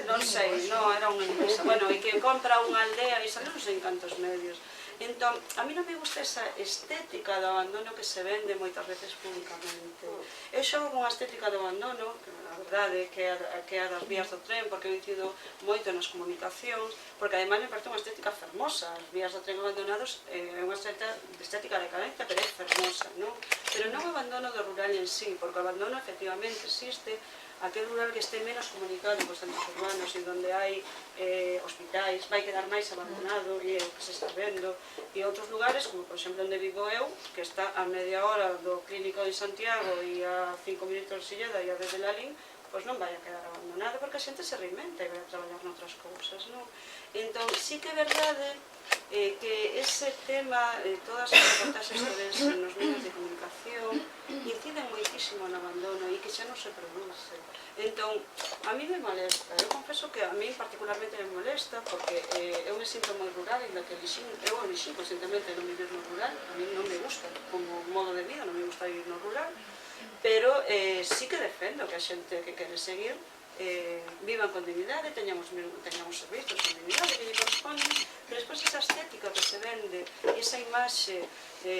non sei, non, era unha empresa, bueno, e que compra unha aldea e sale non sei en cantos medios. Entón, a mí non me gusta esa estética do abandono que se vende moitas veces públicamente. Eu xogo con a estética do abandono, que a verdade que é a das vías do tren, porque eu incido moito nas comunicacións, porque ademais me parece unha estética fermosa. As vías do tren abandonados é unha estética de cadencia, pero é fermosa, non? Pero non o abandono do rural en sí, porque o abandono efectivamente existe, aquel rural que este menos comunicado cos centros urbanos e onde hai hospitais, vai quedar máis abandonado e é o que se está vendo, e outros lugares, como por exemplo onde vivo eu, que está a media hora do clínico de Santiago e a 5 minutos de Silleda e a desde Lalín, pois non vai a quedar abandonado porque a xente se reinventa e vai a traballar noutras cousas, non? Entón, sí que é verdade que ese tema, todas as reportaxes que ves nos medios de comunicación inciden moitísimo no abandono e que xa non se produce. Entón, a mí me molesta, eu confeso que a mí particularmente me molesta porque eu me sinto moi rural e que eu elixín conscientemente non vivir no rural, a mí non me gusta como modo de vida, non me gusta vivir no rural, pero sí que defendo que a xente que quere seguir vivan con dignidade, teñamos servizos con dignidade que lle corresponden, pero despois esa estética que se vende, esa imaxe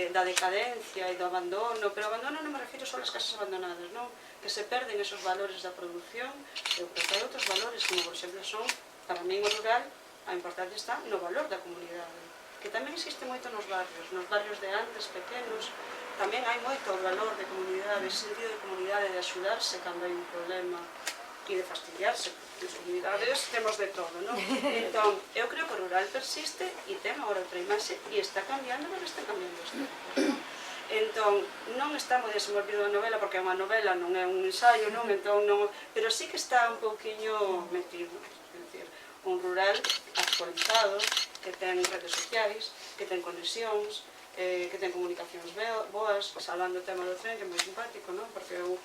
da decadencia e do abandono, pero abandono non me refiro só ás casas abandonadas, non? Que se perden esos valores da produción, eu creo que hai outros valores, como por exemplo son, para mí o rural, a importancia está no valor da comunidade, que tamén existe moito nos barrios de antes, pequenos, tamén hai moito valor de comunidade, ese sentido de comunidade, de axudarse cando hai un problema e de fastidiarse. Nas comunidades temos de todo, non? Entón, eu creo que o rural persiste e ten agora outra imaxe e está cambiando, pero está cambiando os tempos, non? Entón, non está moi desenvolvido a novela, porque é unha novela, non é un ensaio, non? Entón, non... Pero sí que está un pouquiño metido, é dicir, un rural actualizado, que ten redes sociais, que ten conexións, que ten comunicacións boas, salvando o tema do tren, que é moi simpático, non? Porque eu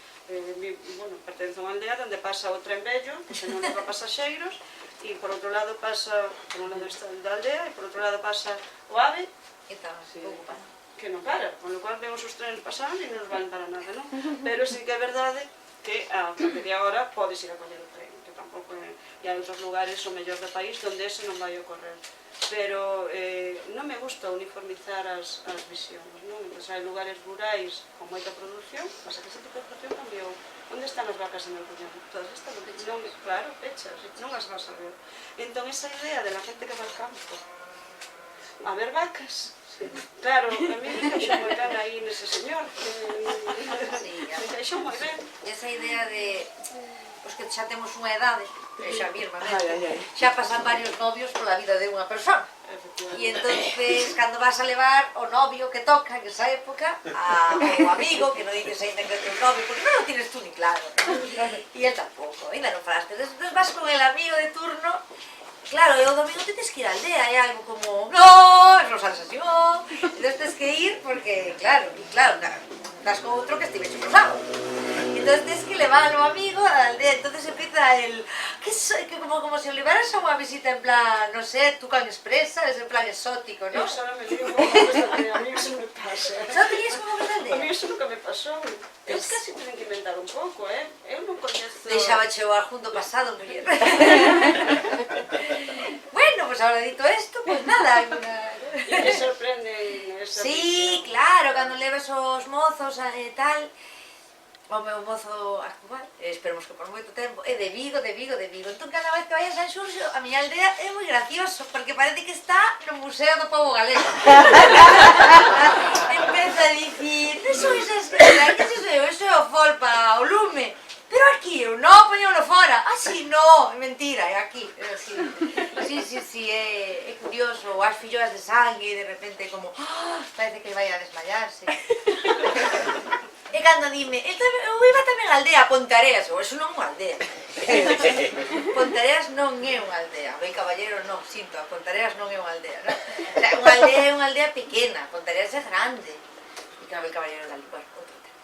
pertenzo a unha aldea onde pasa o tren vello, que se non leva pasaxeiros, e por outro lado pasa, por un lado está da aldea, e por outro lado pasa o AVE, que non para, con lo cual vemos os trenes pasando e non nos valen para nada, non? Pero sí que é verdade que a partir de agora podes ir a coller o tren, que tampouco é... E hai outros lugares, o mellor do país, onde ese non vai ocorrer. Pero non me gusta uniformizar as visións, non? Entón, hai lugares rurais con moita produción, pasa que ese tipo de produción cambiou. Onde están as vacas en el cuñón? Todas estas, non, claro, pechas, non as vas a ver. Entón, esa idea de la gente que va al campo a ver vacas, claro, a mí me caixou moi ben aí nese señor, me caixou moi ben. Esa idea de... Pois que xa temos unha edade, xa mismamente, xa pasan varios novios pola vida de unha persona. E entonces, cando vas a levar o novio que toca en esa época, o amigo, que non dices ainda que é teu novio, porque non o tienes tú ni claro, e él tampouco, ainda non falaste. Entonces vas con el amigo de turno, claro, e o domingo tens que ir á aldea, é algo como, no, es Rosa Sesión, entonces tens que ir porque, claro, estás con outro que estive hecho sábado. Entonces tens que levar ao amigo a aldea, entonces empieza el... que como se o levaras a unha visita en plan, non sei, Tucán Expresa, es en plan exótico, non? Eso ahora me digo un pouco de aldea, a mí eso me pasa. Xa tenías como de aldea? A mí eso nunca me pasou. Es casi tienen que inventar un pouco, Eu non coñezo... Deixaba che o junto pasado, muller. Bueno, pues ahora dito esto, pues nada. E me sorprende esa Sí, claro, cando leves os mozos e tal... O meu mozo actual, esperemos que por moito tempo, é de Vigo. Entón, cada vez que vai a San Xurxo, a miña aldea é moi gracioso, porque parece que está no Museo do Pobo Galego. Empeza a dicir, non son esas cosas, que eso é o fol para o lume. Pero aquí, eu non, poñeuno fora. Ah, si, non, é mentira, é aquí. Sí, é curioso. Ou as filloas de sangue, de repente, como, parece que vai a desmayarse. E cando dime, eu iba tamén a aldea, Ponteareas, ou eso non é unha aldea. Ponteareas non é unha aldea, o Caballero non, sinto, a Ponteareas non é unha aldea, non? O sea, unha aldea é unha aldea pequena, Ponteareas é grande. E claro, o Caballero da Licor, outro tema.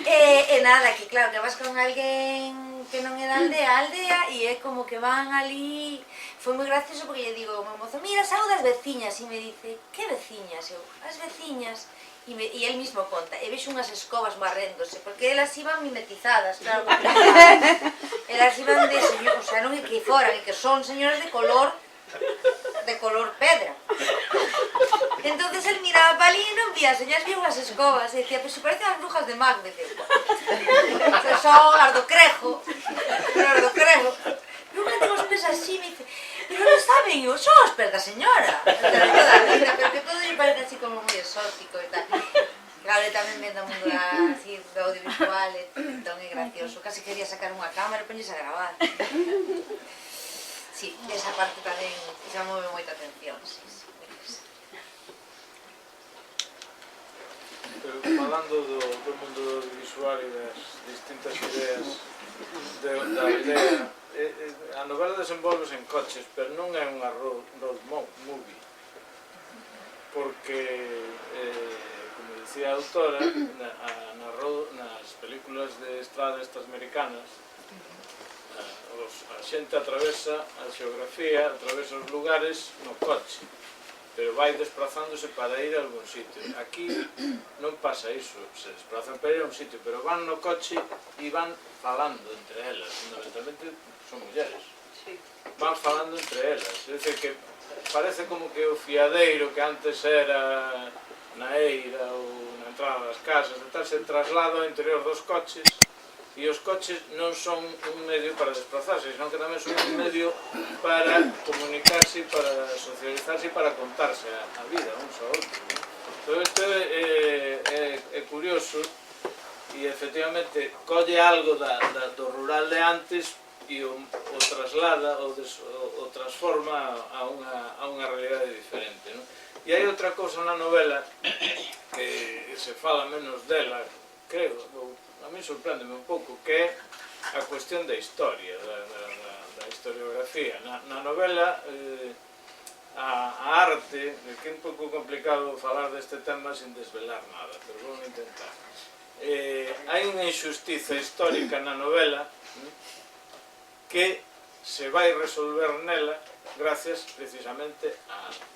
E nada, que claro, que vas con alguén que non é da aldea, e é como que van ali... Foi moi gracioso porque lle digo ao meu mozo, mira, salgo das veciñas, e me dice, que veciñas? Eu, as veciñas... E el mismo conta, e vexo unhas escobas barréndose, porque elas iban mimetizadas, claro, elas iban de señor, o sea, non é que foran, é que son señoras de color pedra. Entonces él miraba para ali e non vía, señoras vía unhas escobas, e dicía, pues se parecen as brujas de Macbeth, son as do Crejo, e unha de vos pensa así, me dice, pero non saben, eu son os pés da señora, pero que todo me parece así como moi exótico e tal. Claro, tamén ven do mundo así, do audiovisual, entón é gracioso, casi quería sacar unha cámara e poñerse a gravar. Sí, esa parte tamén chamoume moita atención, sí. Pero falando do mundo audiovisual e das distintas ideas da aldea, a novela desenvolves en coches, pero non é unha road movie, porque, como dicía a autora, nas películas de estrada estas americanas, a xente atravesa a xeografía, atravesa os lugares no coche, pero vai desplazándose para ir a algún sitio. Aquí non pasa iso, se desplazan para ir a un sitio, pero van no coche e van falando entre elas, fundamentalmente son mulleres. Van falando entre elas, é dicir que parece como que o fiadeiro que antes era na eira ou na entrada das casas e tal, se traslada ao interior dos coches, e os coches non son un medio para desplazarse, senón que tamén son un medio para comunicarse, para socializarse e para contarse a vida uns a outros. Todo isto é curioso e efectivamente colle algo do rural de antes e o traslada, o transforma a unha realidade diferente, non? E hai outra cousa na novela que se fala menos dela, creo, a mí sorpréndeme un pouco, que é a cuestión da historia, da historiografía. Na novela, a arte, que é un pouco complicado falar deste tema sin desvelar nada, pero vou intentar. Hai unha injustiza histórica na novela que se vai resolver nela gracias precisamente a arte.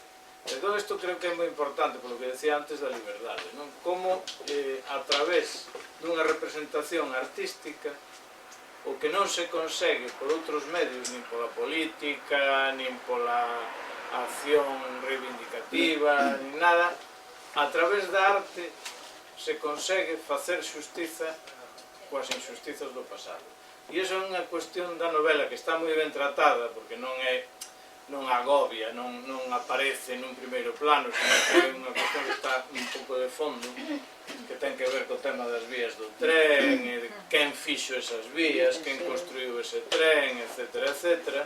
E todo isto creo que é moi importante, polo que decía antes da liberdade, non? Como a través dunha representación artística o que non se consegue por outros medios, nin pola política, nin pola acción reivindicativa, nin nada, a través da arte se consegue facer xustiza coas injustizas do pasado. E iso é unha cuestión da novela que está moi ben tratada, porque non agobia, non aparece nun primeiro plano, senón que é unha cuestión que está un pouco de fondo, que ten que ver co tema das vías do tren, e de quen fixo esas vías, quen construiu ese tren, etc. etc.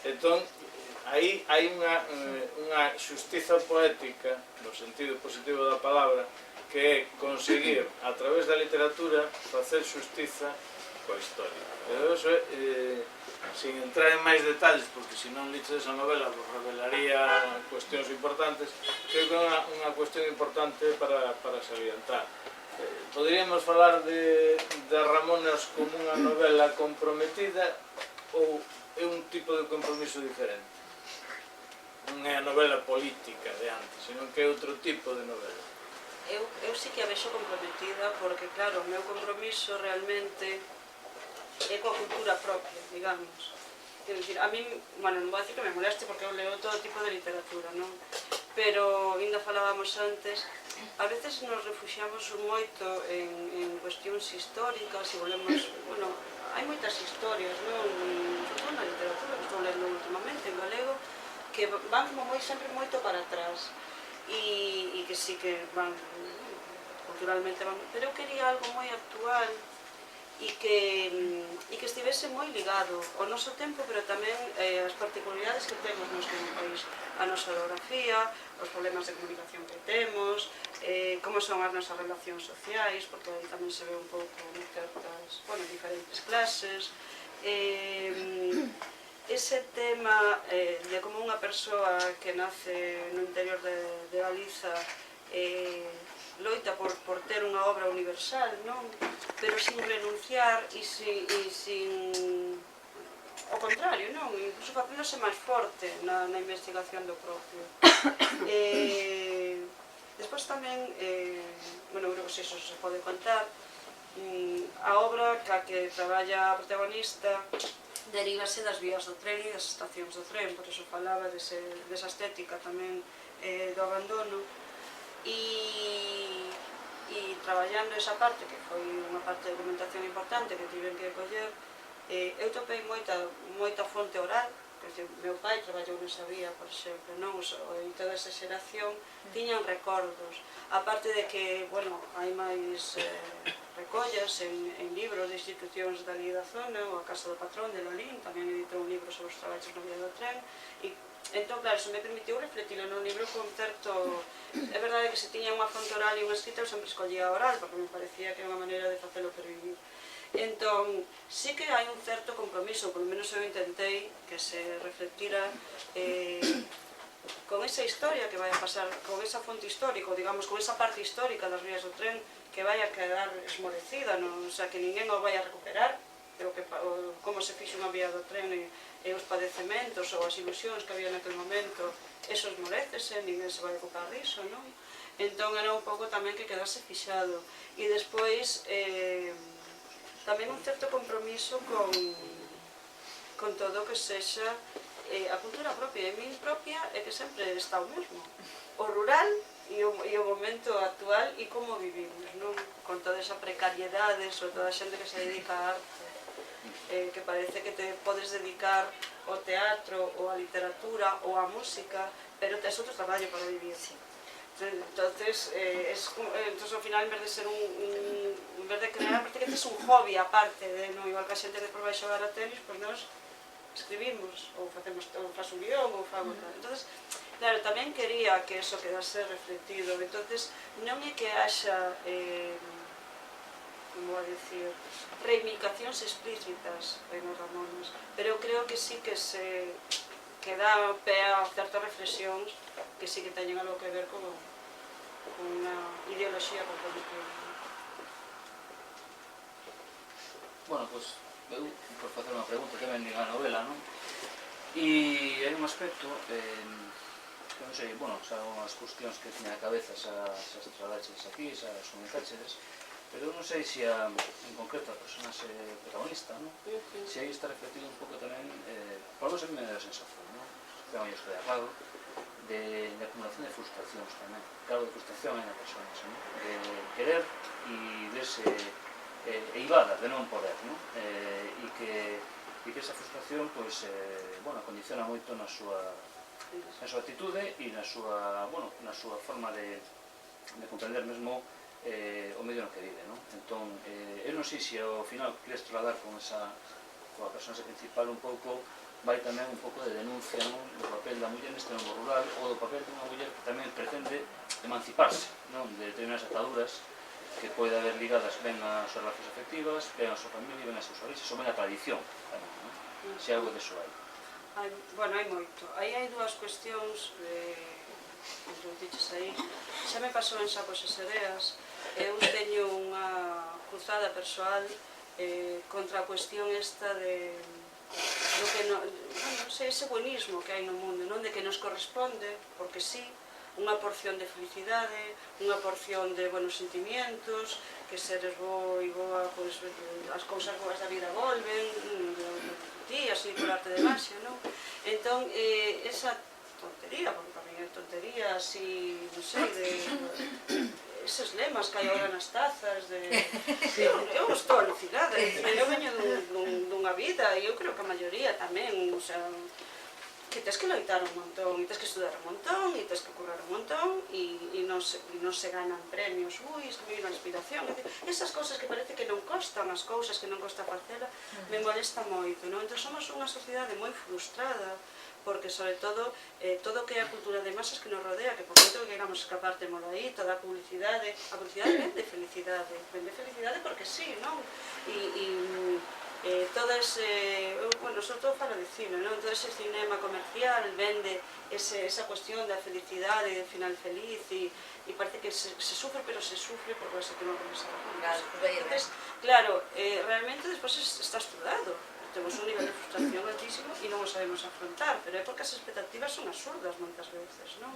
Entón, aí hai unha xustiza poética, no sentido positivo da palabra, que é conseguir, a través da literatura, facer xustiza coa historia. Pero eso, sin entrar en máis detalles, porque se non liches esa novela, vos revelaría cuestións importantes, creo que é unha cuestión importante para salientar. Poderíamos falar de Ramonas como unha novela comprometida ou é un tipo de compromiso diferente? Non é a novela política de antes, senón que é outro tipo de novela. Eu sí que a vexo comprometida porque, claro, o meu compromiso realmente é coa cultura propia, digamos. Quero dicir, a mí, bueno, non vou dicir que me moleste porque eu leo todo tipo de literatura, non? Pero, ainda falábamos antes, a veces nos refuxiamos moito en cuestións históricas e volvemos, bueno, hai moitas historias, non? Sobre todo na literatura que estou lendo últimamente en galego, que van como sempre moito para atrás e que sí que van, culturalmente van, pero eu quería algo moi actual e que estivese moi ligado ao noso tempo, pero tamén as particularidades que temos nos como país, a nosa orografía, os problemas de comunicación que temos, como son as nosas relacións sociais, porque aí tamén se ve un pouco certas, bueno, diferentes clases, ese tema de como unha persoa que nace no interior de Galiza loita por ter unha obra universal, non? Pero sin renunciar e sin ao contrario, non? Incluso facéndose máis forte na investigación do propio. Despois tamén, bueno, creo que iso se pode contar, a obra ca que traballa a protagonista derívase das vías do tren e das estacións do tren, por iso falaba desa estética tamén do abandono, e traballando esa parte, que foi unha parte de documentación importante que tiven que coller, eu topei moita fonte oral, que meu pai traballou nesa vía, por exemplo, non? E toda esa xeración tiñan recordos, aparte de que, bueno, hai máis recollas en libros de institucións dali da zona, ou a Casa do Patrón de Lalín, tamén editou un libro sobre os traballos na vía do tren, e entón, claro, iso me permitiu refletilo no libro con certo... É verdade que se tiña unha fonte oral e unha escrita, eu sempre escollía a oral, porque me parecía que era unha maneira de facelo pervivir. Entón, sí que hai un certo compromiso, polo menos eu intentei que se reflectira con esa historia que vai a pasar, con esa fonte histórica, digamos, con esa parte histórica das vías do tren que vai a quedar esmorecida, non? O sea, que ninguén o vai a recuperar, como se fixe unha vía do tren e os padecementos ou as ilusións que había naquele momento, eso esmorecese, ninguén se vai ocupar diso, non? Entón era un pouco tamén que quedase fixado. E despois tamén un certo compromiso con todo o que sexa a cultura propia, e a min propia é que sempre está o mesmo, o rural e o momento actual e como vivimos, non? Con toda esa precariedade, sobre toda a xente que se dedica á arte, que parece que te podes dedicar ao teatro ou á literatura ou á música, pero tes outro traballo para vivir. Entonces, entonces ao final, en vez de ser en vez de crear, parece que tes un hobby aparte de, non, igual que a xente de por vai xogar a tenis, pois nós escribimos, ou facemos, ou faz un guión, ou fago tal. Entonces, claro, tamén quería que eso quedase reflectido. Entonces, non é que haxa, como a decir, reivindicacións explícitas en os Ramones, pero eu creo que sí que se que dá pé a certas reflexións que sí que teñen algo que ver con unha ideoloxía completamente. Bueno, pois, eu, por facer unha pregunta tamén a novela, non? E hai un aspecto, que non sei, bueno, xa unhas cuestións que tiña a cabeza xa trasladeches aquí, xa as comentachedes, pero non sei se en concreto a personaxe protagonista, non? Se aí está refletido un pouco tamén, por vos en medio da sensación, non? Que a mellor que de errado, de acumulación de frustracións tamén, claro, de frustración en a personaxe, non? De querer e verse eivadas de non poder, non? E que esa frustración, pois, bueno, condiciona moito na súa actitude e na súa forma de comprender mesmo o medio no que vive, non? Entón, eu non sei se ao final queres trasladar coa personaxe principal un pouco, vai tamén un pouco de denuncia, non? Do papel da muller neste mundo rural, ou do papel dunha muller que tamén pretende emanciparse, non? De determinadas ataduras que pode haber ligadas ben ás súas relacións afectivas, ben á súa familia, ben ás súas orixes, ou ben á tradición tamén, non? Se algo deso hai. Bueno, hai moito. Aí hai dúas cuestións introduciches aí. Xa me pasou en Sapos e Sereas. Eu teño unha cruzada persoal contra a cuestión esta de do que non sei, ese buenismo que hai no mundo, non? De que nos corresponde, porque sí, unha porción de felicidade, unha porción de buenos sentimientos, que seres bo e boa, pois, as cousas boas da vida volven, ti, así por arte de magia, non? Entón, esa tontería, porque para mí é tontería, así, non sei, de eses lemas que hai agora nas tazas de... Eu estou alucinada, eu veño dunha vida e eu creo que a maioría tamén, o sea, que tens que loitar un montón, e tens que estudar un montón, e tens que currar un montón, e non se ganan premios, ui, isto me vino a inspiración, esas cousas que parece que non costan, as cousas que non costa facela, me molesta moito, non? Entón somos unha sociedade moi frustrada, porque sobre todo todo o que é a cultura de masas que nos rodea, que por moito que queramos escapar temos aí, toda a publicidade vende felicidade porque sí, non? E todo ese, bueno, sobre todo falo de cine, non? Todo ese cinema comercial vende esa cuestión da felicidade, do final feliz, e parece que se sufre, pero se sufre porque vai ser que non comes a Entonces, claro, realmente despois está estudado. Temos un nivel de frustración altísimo e non o sabemos afrontar, pero é porque as expectativas son absurdas moitas veces, non?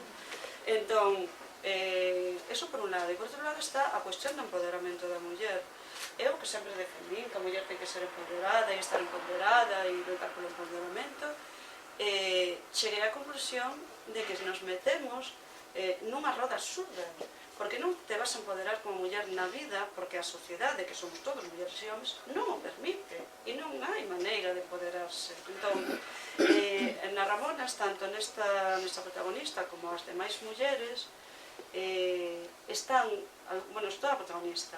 Entón, eso por un lado, e por outro lado está a cuestión do empoderamento da muller. Eu, que sempre defendín que a muller ten que ser empoderada e estar empoderada e loitar polo empoderamento, cheguei á conclusión de que nos metemos nunha roda absurda, porque non te vas a empoderar como muller na vida, porque a sociedade, que somos todos mulleres e homens, non o permite, e non hai maneira de empoderarse. Entón, na Ramonas, tanto nesta protagonista como as demais mulleres, están, bueno, toda a protagonista,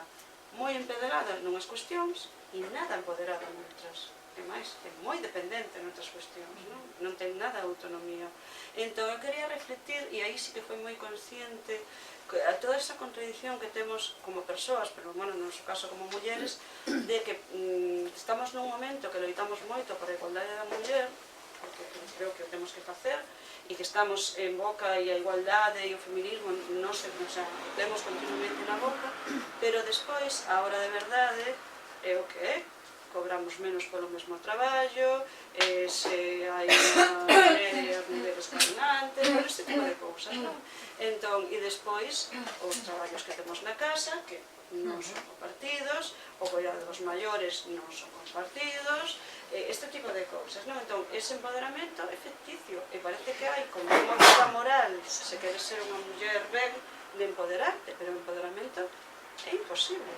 moi empoderadas nunhas cuestións e nada empoderada noutras. É máis, é moi dependente noutras cuestións, non ten nada de autonomía. Entón, eu quería refletir, e aí sí que foi moi consciente, a toda esa contradición que temos como persoas, pero, bueno, no noso caso como mulleres, de que estamos nun momento que loitamos moito por a igualdade da muller, porque creo que o temos que facer, e que estamos en boca e a igualdade e o feminismo non se, o sea, temos continuamente na boca, pero despois, a hora de verdade, é o que é. Cobramos menos polo mesmo traballo, se hai as mulleres caminantes, bueno, este tipo de cousas, non? Entón, e despois, os traballos que temos na casa, que non son compartidos, o cuidado dos maiores non son compartidos, este tipo de cousas, non? Entón, ese empoderamento é ficticio, e parece que hai como unha vida moral, se queres ser unha muller ben, de empoderarte, pero o empoderamento é imposible,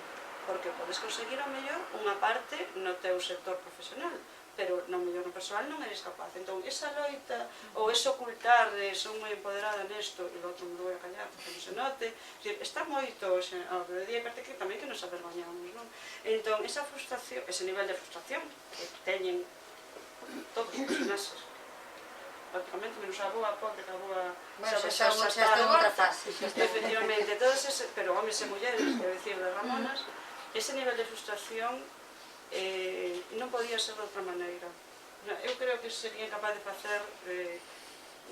porque podes conseguir ao mellor unha parte no teu sector profesional, pero no mellor no persoal non eres capaz. Entón, esa loita, ou ese ocultar de son moi empoderada nesto, e o outro me lo voy a callar porque non se note, está moito ao día, e parte que tamén que nos avergoñamos, non? Entón, esa frustración, ese nivel de frustración que teñen todos os personaxes, prácticamente, menos a boa, pobre, que a boa Xa está en outra fase. efectivamente, todos ese, pero homes e mulleres, quero dicir, de Ramonas, ese nivel de frustración non podía ser de outra maneira. Eu creo que sería capaz de facer,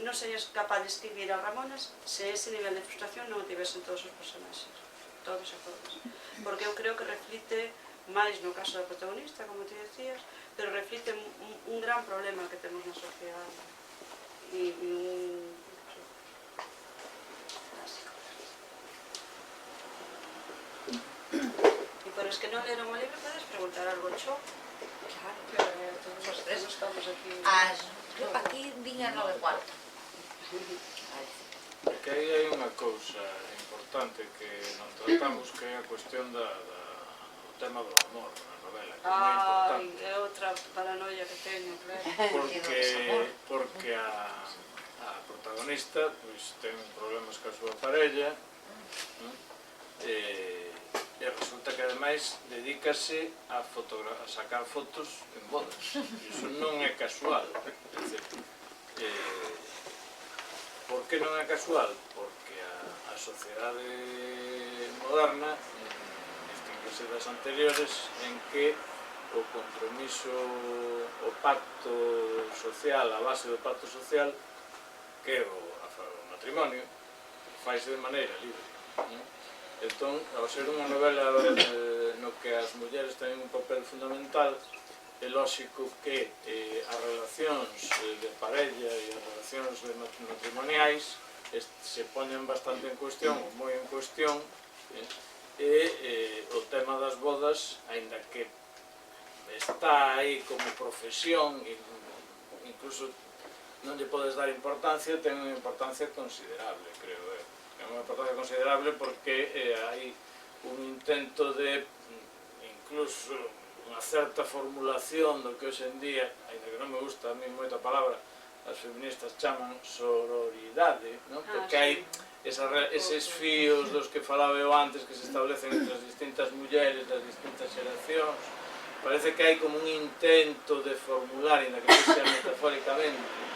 non serías capaz de escribir a Ramonas se ese nivel de frustración non o tivesen todos os personaxes, todos e todas. Porque eu creo que reflite máis no caso da protagonista, como ti decías, pero reflite un gran problema que temos na sociedade. E por os que non leron o libro podes preguntar algo cho. Claro, Que todos os tres estamos aquí. Aquí vin a 9:15. Que aí hai unha cousa importante que non tratamos, que é a cuestión do tema do amor na novela, que é moi importante. É outra paranoia que teño, claro. Porque a protagonista pois, ten problemas ca súa parella, e resulta que ademais dedícase a sacar fotos en bodas. Iso non é casual. Por que non é casual? Porque a sociedade moderna distínguese das anteriores en que o compromiso, o pacto social, a base do pacto social, que é o matrimonio, faise de maneira libre. Entón, ao ser unha novela no que as mulleres teñen un papel fundamental, é lógico que as relacións de parella e as relacións matrimoniais se poñen bastante en cuestión, ou moi en cuestión, e o tema das bodas, aínda que está aí como profesión, incluso non lle podes dar importancia, ten unha importancia considerable, creo eu. É unha importancia considerable porque hai un intento de, incluso, unha certa formulación do que hoxe en día, ainda que non me gusta a mí moita palabra, as feministas chaman sororidade, non? Porque hai eses fíos dos que falaba eu antes que se establecen entre as distintas mulleres das distintas xeracións. Parece que hai como un intento de formular, ainda que sea metafóricamente,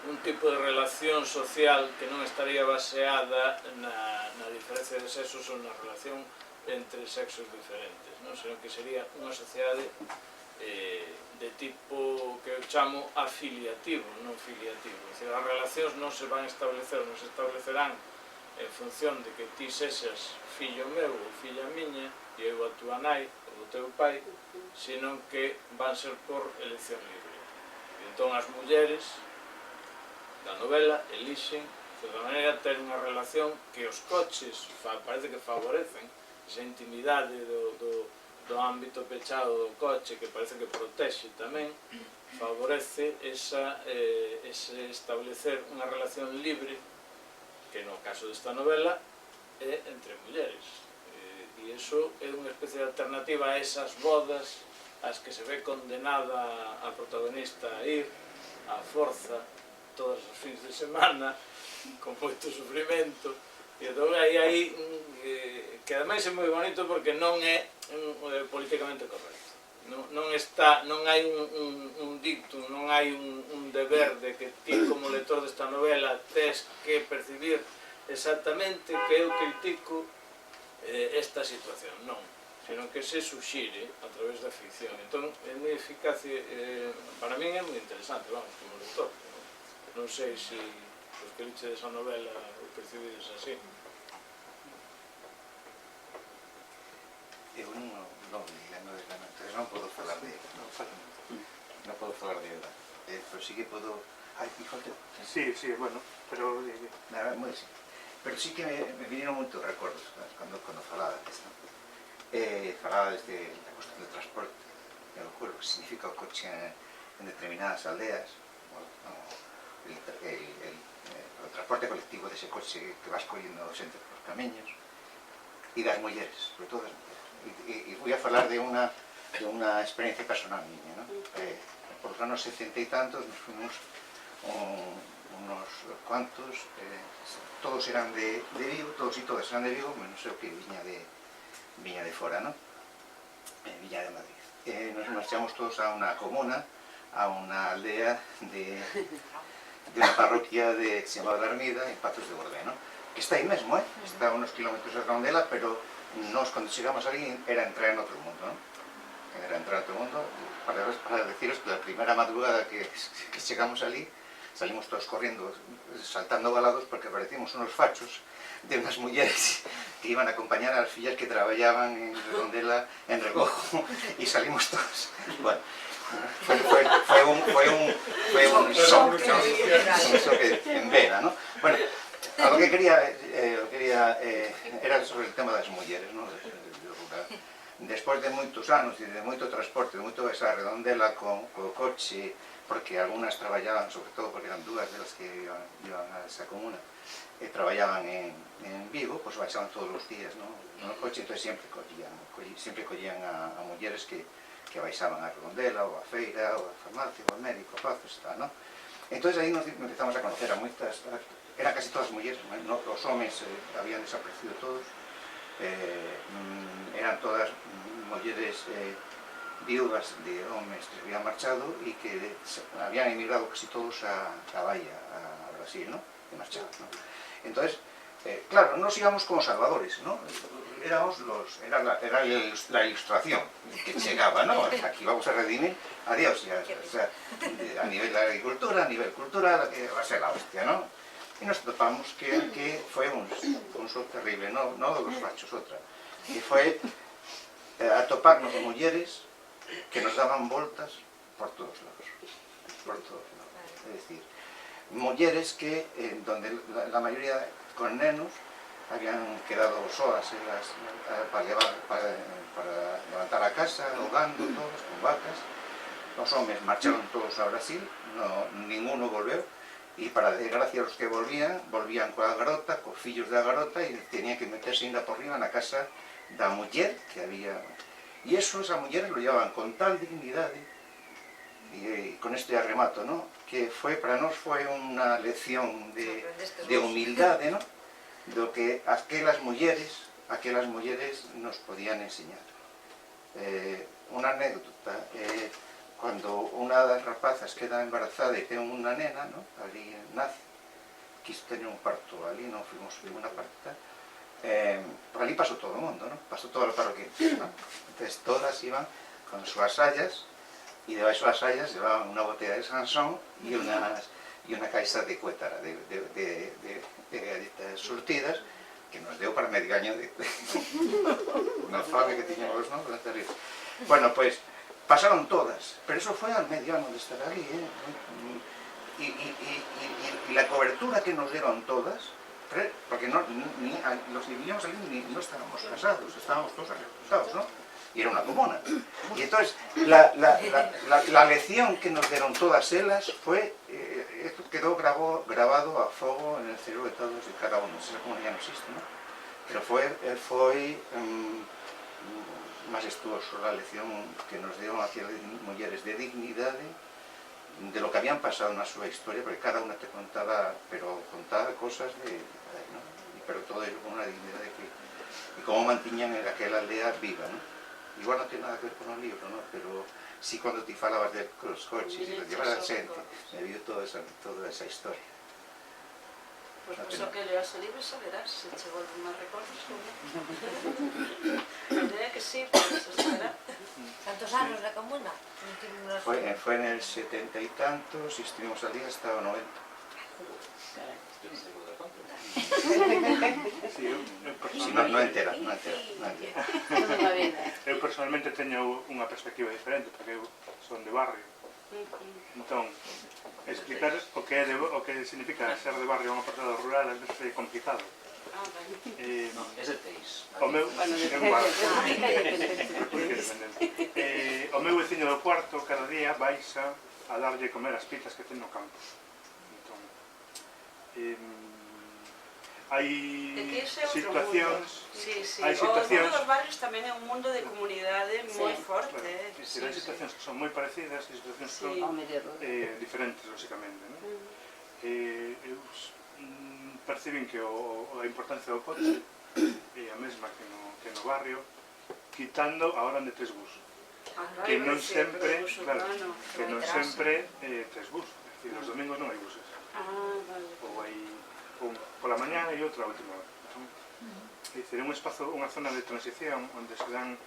un tipo de relación social que non estaría baseada na diferencia de sexos ou na relación entre sexos diferentes, non? Senón que sería unha sociedade de tipo que eu chamo afiliativo, non filiativo. É dicir, as relacións non se van establecer, non se establecerán en función de que ti sexas fillo meu ou filla miña e eu a túa nai ou o teu pai, senón que van ser por elección libre. E entón as mulleres da novela elixen, de outra maneira, ter unha relación que os coches parece que favorecen esa intimidade do ámbito pechado do coche, que parece que protexe tamén, favorece ese establecer unha relación libre, que no caso desta novela é entre mulleres. E iso é unha especie de alternativa a esas bodas ás que se ve condenada a protagonista a ir á forza todos os fins de semana, con moito sufrimento, e entón aí que ademais é moi bonito porque non é políticamente correcto. Non hai un dictum, non hai un deber de que ti como lector desta novela tes que percibir exactamente que eu critico esta situación, non, sino que se suxire a través da ficción. Entón é moi eficaz, para min é moi interesante, vamos, como lector. Non sei se os que lixe desa novela o percibides así. Eu non li a novela, entonces non podo falar de non podo falar de ela, pero sí que podo... Ai, fíjate. Sí, bueno, pero... Nada, moi sí. Pero sí que me vinieron moitos recordos cando falaba desta. Falaba desde a cuestión do transporte, o que significa o coche en determinadas aldeas, o transporte colectivo dese coche que vas collendo xente por camiños, e das mulleres, sobre todo das mulleres. E voy a falar de unha experiencia personal miña, non? por los anos 70 e tantos nos fuimos unos cuantos, todos eran de Vigo, todos e todas eran de Vigo, menos eu que viña de fora, non? Viña de Madrid. Nos marchamos todos a unha comuna, a unha aldea de unha parroquia que se chamaba La Armida, en Pazos de Bordé, non? Que está aí mesmo, está a unos kilómetros de Redondela, pero nos, cando chegamos ali, era entrar en outro mundo, non? Era entrar en outro mundo, para deciros que a primeira madrugada que chegamos ali, salimos todos corriendo, saltando balados, porque parecíamos unos fachos de unas mulleres que iban a acompañar a las fillas que traballaban en Redondela, en Regojo, y salimos todos. Bueno, fue un choque en vela, ¿no? Bueno, a lo que quería era sobre el tema das mulleres, ¿no? Despois de moitos anos e de moito transporte, de moito esa Redondela co coche, porque algunhas traballaban, sobre todo porque eran dúas delas que iban a esa comuna, traballaban en Vigo, pois baixaban todos os días no coche, entón sempre collían a mulleres que baixaban a Redondela, ou a feira, ou a farmacia, ou a médico, a Pazos, tal, non? Entón aí nos empezamos a conocer a moitas, eran casi todas mulleres, os homes habían desaparecido todos, eran todas mulleres viúvas de homes que habían marchado e que habían emigrado casi todos a Bahía, a Brasil, ¿no? De marchado, ¿no? Entonces, claro, nos íbamos como salvadores, ¿no? Era la ilustración que llegaba, ¿no? Aquí vamos a redimir, adiós, ya, o sea, a nivel de agricultura, a nivel cultural, que va a ser la hostia, ¿no? Y nos topamos que fue un shock terrible, no de los fachos, otra, que fue a toparnos mulleres que nos daban voltas por todos lados, es decir, mulleres que, donde la mayoría con nenos, habían quedado soas para levantar a casa, ahogando todos, con vacas. Los hombres marcharon todos a Brasil, ninguno volveu, e para desgracia os que volvían coa garota, cos fillos da garota, e tenían que meterse ainda por riba na casa da muller que había. E eso, esas mulleres lo llevaban con tal dignidade, e con este arremato, ¿no? Que para nós foi unha lección de humildade, ¿no? Do que aquelas mulleres nos podían enseñar. Unha anécdota, cando unha das rapazas queda embarazada e ten unha nena, ¿no? Ali nace, quiso tener un parto ali, non fuimos ninguna parte, por ali pasou todo o mundo, ¿no? Pasou toda a parroquia, ¿no? Entonces todas iban con súas sayas, e debaixo das sayas llevaban unha botella de Sansón e unha caixa de cuétara, de galletas surtidas, que nos deu para medio año de unha fame que tiñamos, ¿no? Bueno, pues pasaron todas, pero eso fue al medio año de estar ali, y la cobertura que nos dieron todas, porque los que vivíamos allí no estábamos casados, estábamos todos reclutados, ¿no? Y era una comuna. Y entonces, la lección que nos dieron todas ellas fue, esto quedó grabado a fuego en el cerebro de todos y cada uno. Esa comuna ya no existe, ¿no? Pero fue majestuoso la lección que nos dieron aquellas mujeres de dignidad, de lo que habían pasado en su historia, porque cada una te contaba, pero contaba cosas ¿no? Pero todo ello con una dignidad y cómo mantenían aquella aldea viva, ¿no? Igual no tiene nada que ver con un libro, ¿no? Pero sí, cuando te falabas de los coches y los llevas a gente, me vio toda esa historia. Pues no que leas o libro xa verás, se che volven máis recordos como... Diría que sí, pero se espera. ¿Tantos años la comuna? Fue en el 70 y tantos y estuvimos allí hasta el 90. Sí, no entera. Eu personalmente teño unha perspectiva diferente, porque eu son de barrio. Entón, explicar o que significa ser de barrio a unha persona rural é veces complicado. Non, é de Teis. O meu o meu veciño do cuarto cada día baixa a darlle comer as pitas que ten no campo. Entón, hai É que ese é outro situacións... mundo. Sí, sí. Hai O mundo situacións... dos barrios tamén é un mundo de comunidade moi forte. Claro, hai situacións que son moi parecidas e situacións que Sí. son diferentes, lógicamente, non? Eu percibín que a importancia do coche é a mesma que no barrio, quitando a hora de tres bus. Que non sempre, claro, que non sempre tres bus. É dicir, os domingos non hai buses. Vale. Ou hai un pola mañá e outra a última hora. É dicir, é un espazo, unha zona de transición onde se dan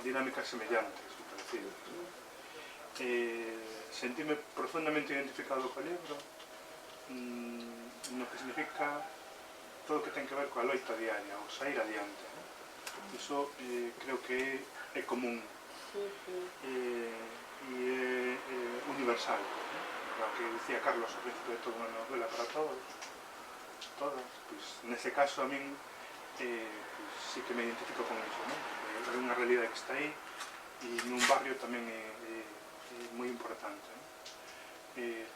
dinámicas semellantes, parecidas. Sentime profundamente identificado co libro no que significa todo o que ten que ver coa loita diaria, o sair adiante. Iso creo que é común e é universal. O que dicía Carlos ao principio de toda unha novela para todos, todas, pois nese caso a min sí que me identifico con iso, non? É unha realidade que está aí e nun barrio tamén é moi importante, non?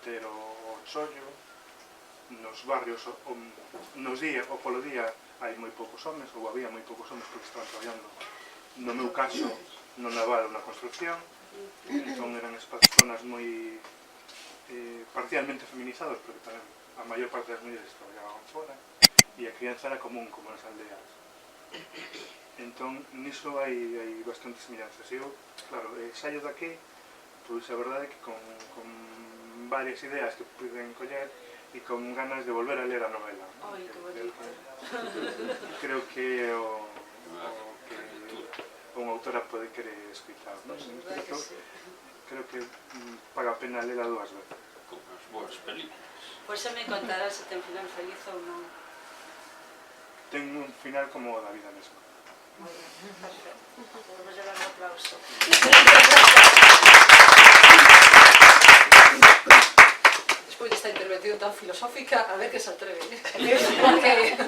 Ter o chollo nos barrios nos días ou polo día hai moi poucos homes ou había moi poucos homes porque estaban traballando, no meu caso no naval ou na construcción, entón eran zonas moi parcialmente feminizados porque tamén a maior parte das mulleres traballaban fora e a crianza era común como nas aldeas. Entón niso hai bastantes semellanzas. Eu, claro, saio daqui, pois a verdade é que con varias ideas que puiden coller e con ganas de volver a ler a novela. Ai, que bonito. Creo que é o que unha autora pode querer escritar. Creo que paga a pena lela dúas veces. Como as boas películas. Pois se me contarás se ten final feliz ou non. Ten un final como o da vida mesma. Moi ben, perfecto. Podemos llevar un aplauso. Despois desta intervención tan filosófica, a ver que se atreve. Porque...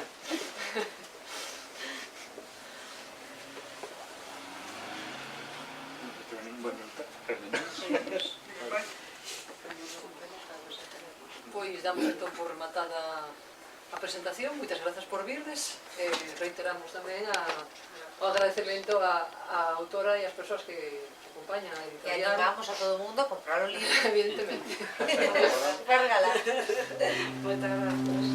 Pois damos entón por rematada a presentación. Moitas grazas por virdes. Reiteramos tamén o agradecemento á autora e ás persoas que acompañan a E editorial. animamos a todo o mundo a comprar o libro. Evidentemente. Para regalar. Moitas grazas.